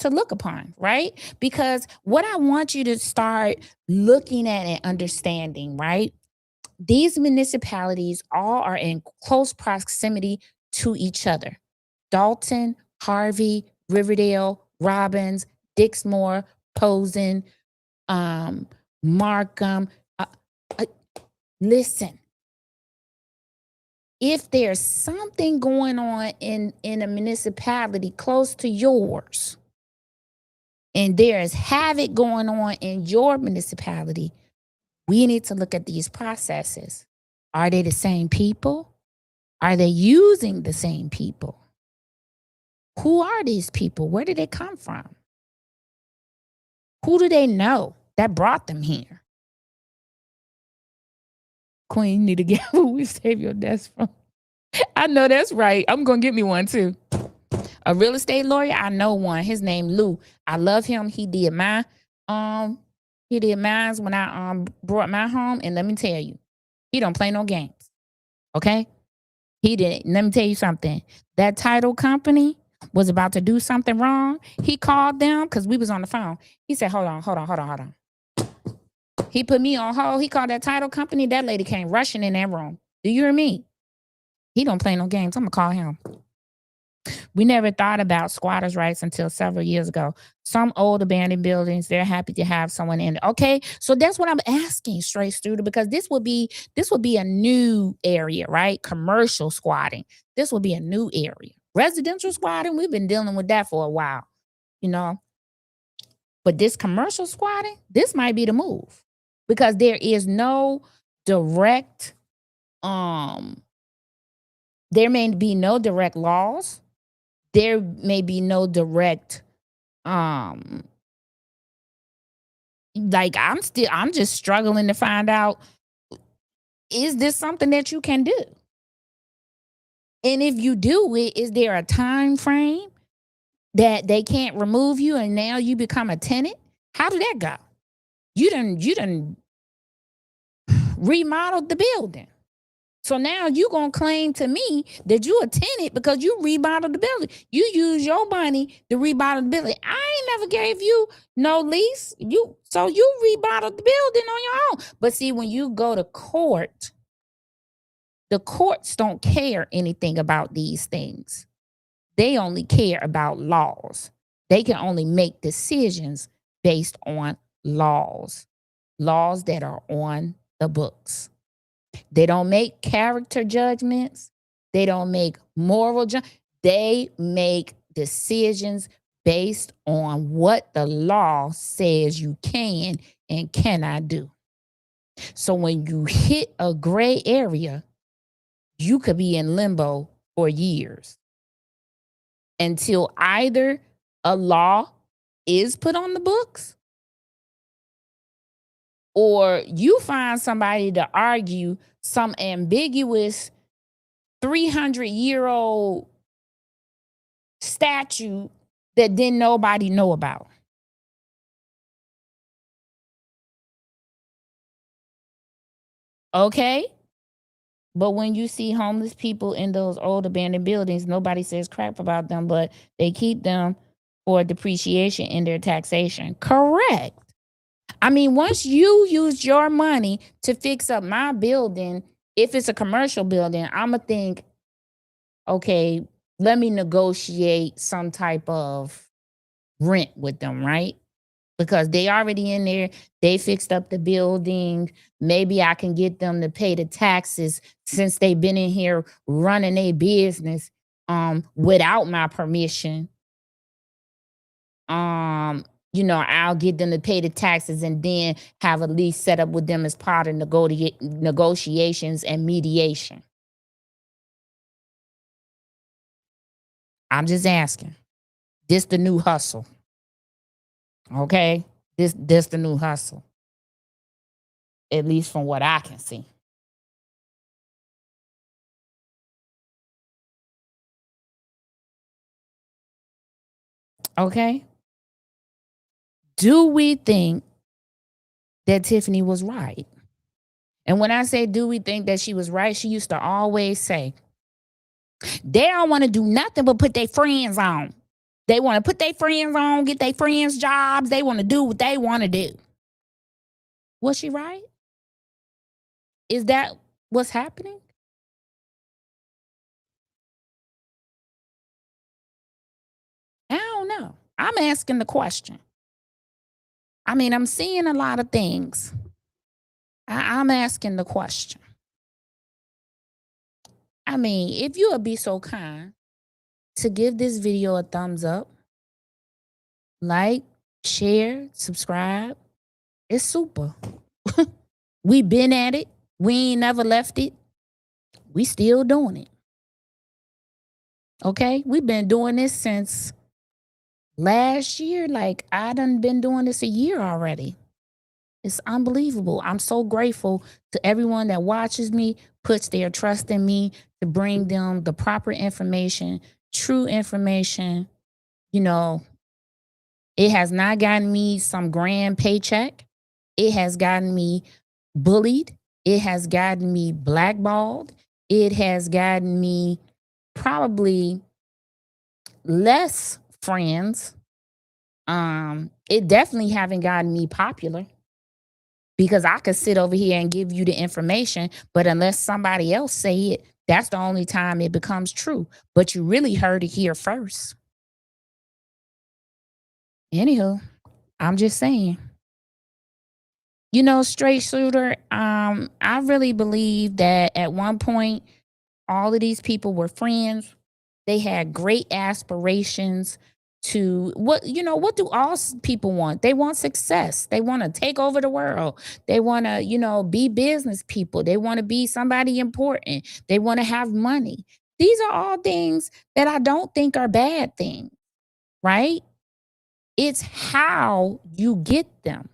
look upon, right? Because what I want you to start looking at and understanding, right? These municipalities all are in close proximity to each other. Dalton, Harvey, Riverdale, Robbins, Dixmoor, Posen, Markham. Listen, if there's something going on in a municipality close to yours, and there is havoc going on in your municipality, we need to look at these processes. Are they the same people? Are they using the same people? Who are these people? Where did they come from? Who do they know that brought them here? Queen, you need to get who we save your desk from. I know that's right. I'm going to get me one too. A real estate lawyer, I know one. His name Lou. I love him. He did mine when I brought my home. And let me tell you, he don't play no games. Okay? He didn't. Let me tell you something. That title company was about to do something wrong. He called them because we was on the phone. He said, hold on. He put me on hold. He called that title company. That lady came rushing in that room. Do you hear me? He don't play no games. I'm going to call him. We never thought about squatters' rights until several years ago. Some old abandoned buildings, they're happy to have someone in. Okay, so that's what I'm asking, straight student, because this would be a new area, right? Commercial squatting. This would be a new area. Residential squatting, we've been dealing with that for a while, But this commercial squatting, this might be the move because there is no direct, there may be no direct laws. There may be no direct, I'm just struggling to find out Is this something that you can do? And if you do it, is there a time frame that they can't remove you and now you become a tenant? How did that go? You done remodeled the building. So now you gonna claim to me that you a tenant because you remodeled the building. You use your money to remodel the building. I ain't never gave you no lease. So you remodeled the building on your own. But see, when you go to court, the courts don't care anything about these things. They only care about laws. They can only make decisions based on laws that are on the books. They don't make character judgments. They don't make moral judgments. They make decisions based on what the law says you can and cannot do. So when you hit a gray area, you could be in limbo for years until either a law is put on the books or you find somebody to argue some ambiguous 300-year-old statute that didn't nobody know about. Okay? But when you see homeless people in those old abandoned buildings, nobody says crap about them, but they keep them for depreciation in their taxation. Correct. I mean, once you use your money to fix up my building, if it's a commercial building, I'm going to think, okay, let me negotiate some type of rent with them, right? Because they already in there, they fixed up the building. Maybe I can get them to pay the taxes since they've been in here running a business without my permission. I'll get them to pay the taxes and then have a lease set up with them as part of negotiations and mediation. I'm just asking. This the new hustle. Okay? This the new hustle. At least from what I can see. Okay? Do we think that Tiffany was right? And when I say do we think that she was right, she used to always say, they don't want to do nothing but put their friends on. They want to put their friends on, get their friends jobs. They want to do what they want to do. Was she right? Is that what's happening? I don't know. I'm asking the question. I mean, I'm seeing a lot of things. I'm asking the question. I mean, if you would be so kind to give this video a thumbs up, like, share, subscribe, it's super. We been at it. We ain't never left it. We still doing it. Okay? We've been doing this since last year. Like, I done been doing this a year already. It's unbelievable. I'm so grateful to everyone that watches me, puts their trust in me to bring them the proper information, true information. It has not gotten me some grand paycheck. It has gotten me bullied. It has gotten me blackballed. It has gotten me probably less friends. It definitely haven't gotten me popular because I could sit over here and give you the information, but unless somebody else say it, that's the only time it becomes true. But you really heard it here first. Anywho, I'm just saying. Straight shooter, I really believe that at one point, all of these people were friends. They had great aspirations to what do all people want? They want success. They want to take over the world. They want to, be business people. They want to be somebody important. They want to have money. These are all things that I don't think are bad things, right? It's how you get them.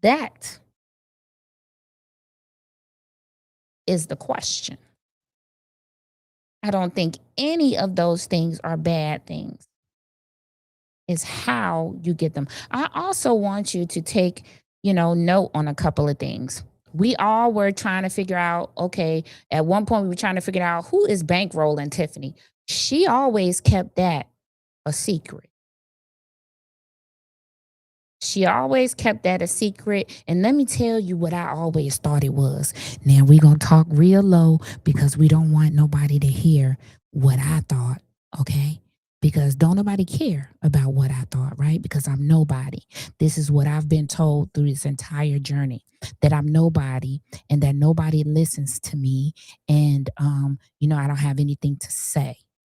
That is the question. I don't think any of those things are bad things. It's how you get them. I also want you to take, note on a couple of things. We all were trying to figure out, okay, at one point we were trying to figure out who is bankrolling Tiffany. She always kept that a secret. She always kept that a secret. And let me tell you what I always thought it was. Now we're going to talk real low because we don't want nobody to hear what I thought, okay? Because don't nobody care about what I thought, right? Because I'm nobody. This is what I've been told through this entire journey, that I'm nobody and that nobody listens to me. And, I don't have anything to say,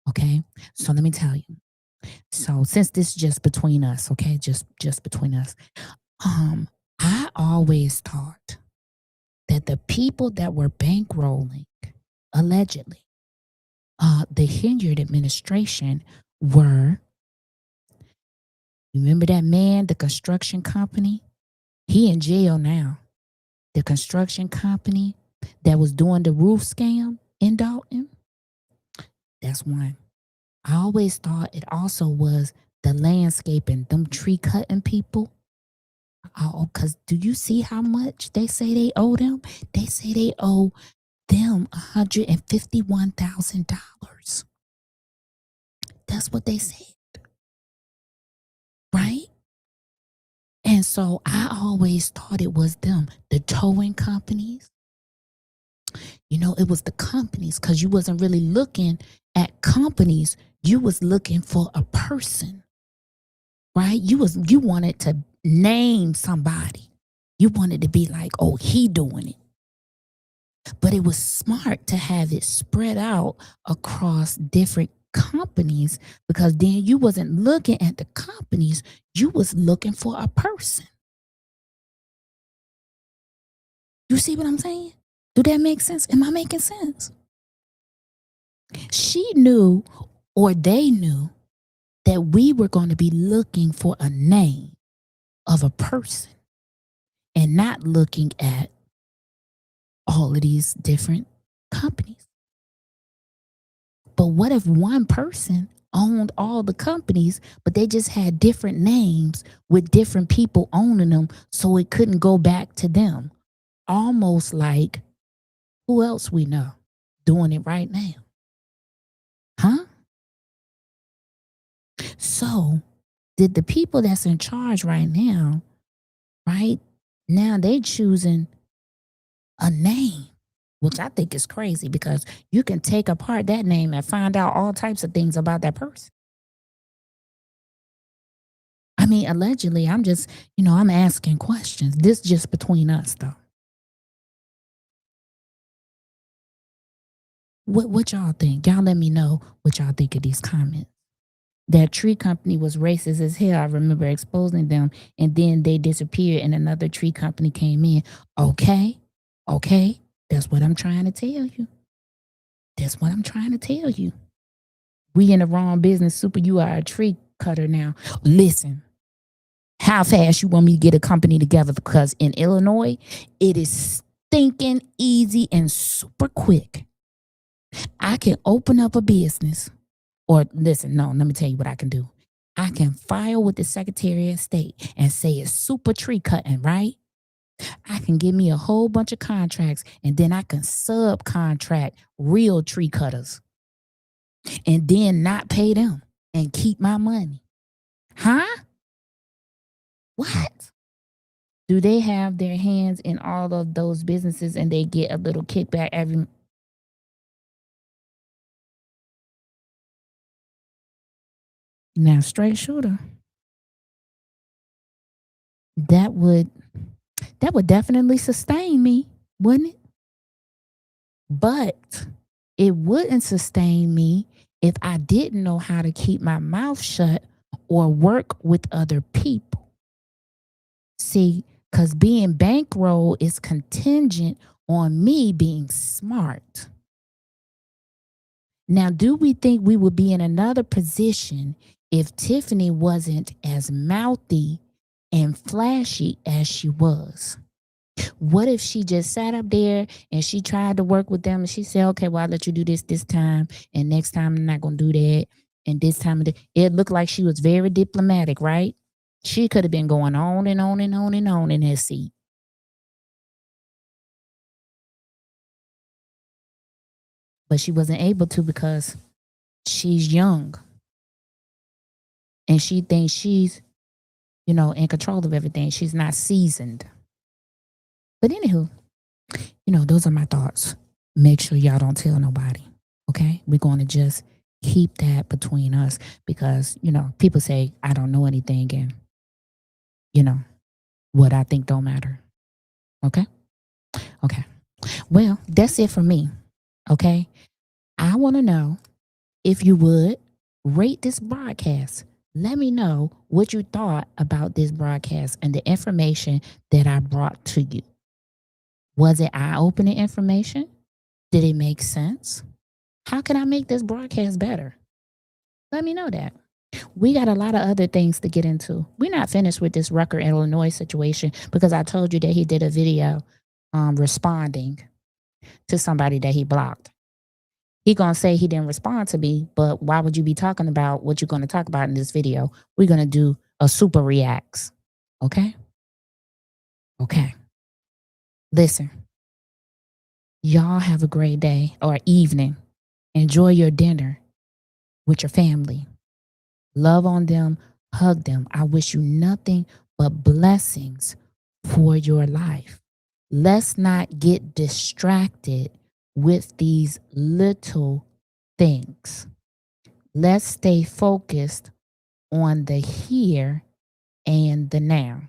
okay? So let me tell you. So since this is just between us, okay, just between us, I always thought that the people that were bankrolling, allegedly, the Hilliard administration were, remember that man, the construction company? He in jail now. The construction company that was doing the roof scam in Dalton, that's one. I always thought it also was the landscaping, them tree cutting people. Oh, because do you see how much they say they owe them? They say they owe them $151,000. That's what they said. Right? And so I always thought it was them, the towing companies. It was the companies, because you wasn't really looking at companies. You was looking for a person, right? You wanted to name somebody. You wanted to be like, oh, he doing it. But it was smart to have it spread out across different companies, because then you wasn't looking at the companies. You was looking for a person. You see what I'm saying? Do that make sense? Am I making sense? She knew, or they knew, that we were going to be looking for a name of a person and not looking at all of these different companies. But what if one person owned all the companies, but they just had different names with different people owning them, so it couldn't go back to them? Almost like, who else we know doing it right now? Huh? So, did the people that's in charge right now, right now, they choosing a name, which I think is crazy, because you can take apart that name and find out all types of things about that person. I mean, allegedly, I'm just, I'm asking questions. This just between us, though. What y'all think? Y'all let me know what y'all think of these comments. That tree company was racist as hell. I remember exposing them, and then they disappeared and another tree company came in. Okay. That's what I'm trying to tell you. We in the wrong business. Super, you are a tree cutter now. Listen, how fast you want me to get a company together? Because in Illinois, it is stinking easy and super quick. I can open up a business. Or listen, no, let me tell you what I can do. I can file with the Secretary of State and say it's super tree cutting, right? I can give me a whole bunch of contracts, and then I can subcontract real tree cutters and then not pay them and keep my money. Huh? What? Do they have their hands in all of those businesses and they get a little kickback every? Now, straight shooter. That would definitely sustain me, wouldn't it? But it wouldn't sustain me if I didn't know how to keep my mouth shut or work with other people. See, because being bankroll is contingent on me being smart. Now, do we think we would be in another position if Tiffany wasn't as mouthy and flashy as she was? What if she just sat up there and she tried to work with them and she said, okay, well, I'll let you do this time. And next time I'm not going to do that. And this time it looked like she was very diplomatic, right? She could have been going on and on and on and on in that seat. But she wasn't able to because she's young. And she thinks she's, in control of everything. She's not seasoned. But anywho, those are my thoughts. Make sure y'all don't tell nobody. Okay? We're going to just keep that between us because, people say, I don't know anything. And, what I think don't matter. Okay? Okay. Well, that's it for me. Okay? I want to know if you would rate this broadcast. Let me know what you thought about this broadcast and the information that I brought to you. Was it eye-opening information? Did it make sense? How can I make this broadcast better? Let me know that. We got a lot of other things to get into. We're not finished with this Rucker, Illinois situation because I told you that he did a video responding to somebody that he blocked. He gonna say he didn't respond to me, but why would you be talking about what you're gonna talk about in this video? We're gonna do a super reacts. Okay? Okay. Listen. Y'all have a great day or evening. Enjoy your dinner with your family. Love on them, hug them. I wish you nothing but blessings for your life. Let's not get distracted with these little things. Let's stay focused on the here and the now.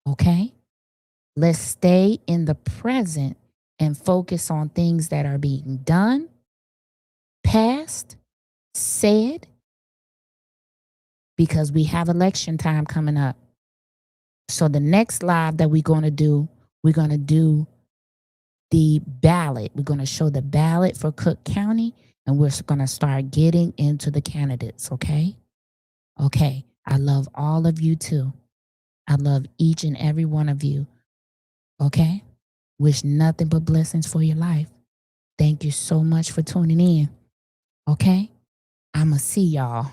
Okay? Let's stay in the present and focus on things that are being done, passed, said, because we have election time coming up. So the next live that we're going to do the ballot. We're going to show the ballot for Cook County, and we're going to start getting into the candidates, okay? Okay. I love all of you too. I love each and every one of you, okay? Wish nothing but blessings for your life. Thank you so much for tuning in, okay? I'ma see y'all.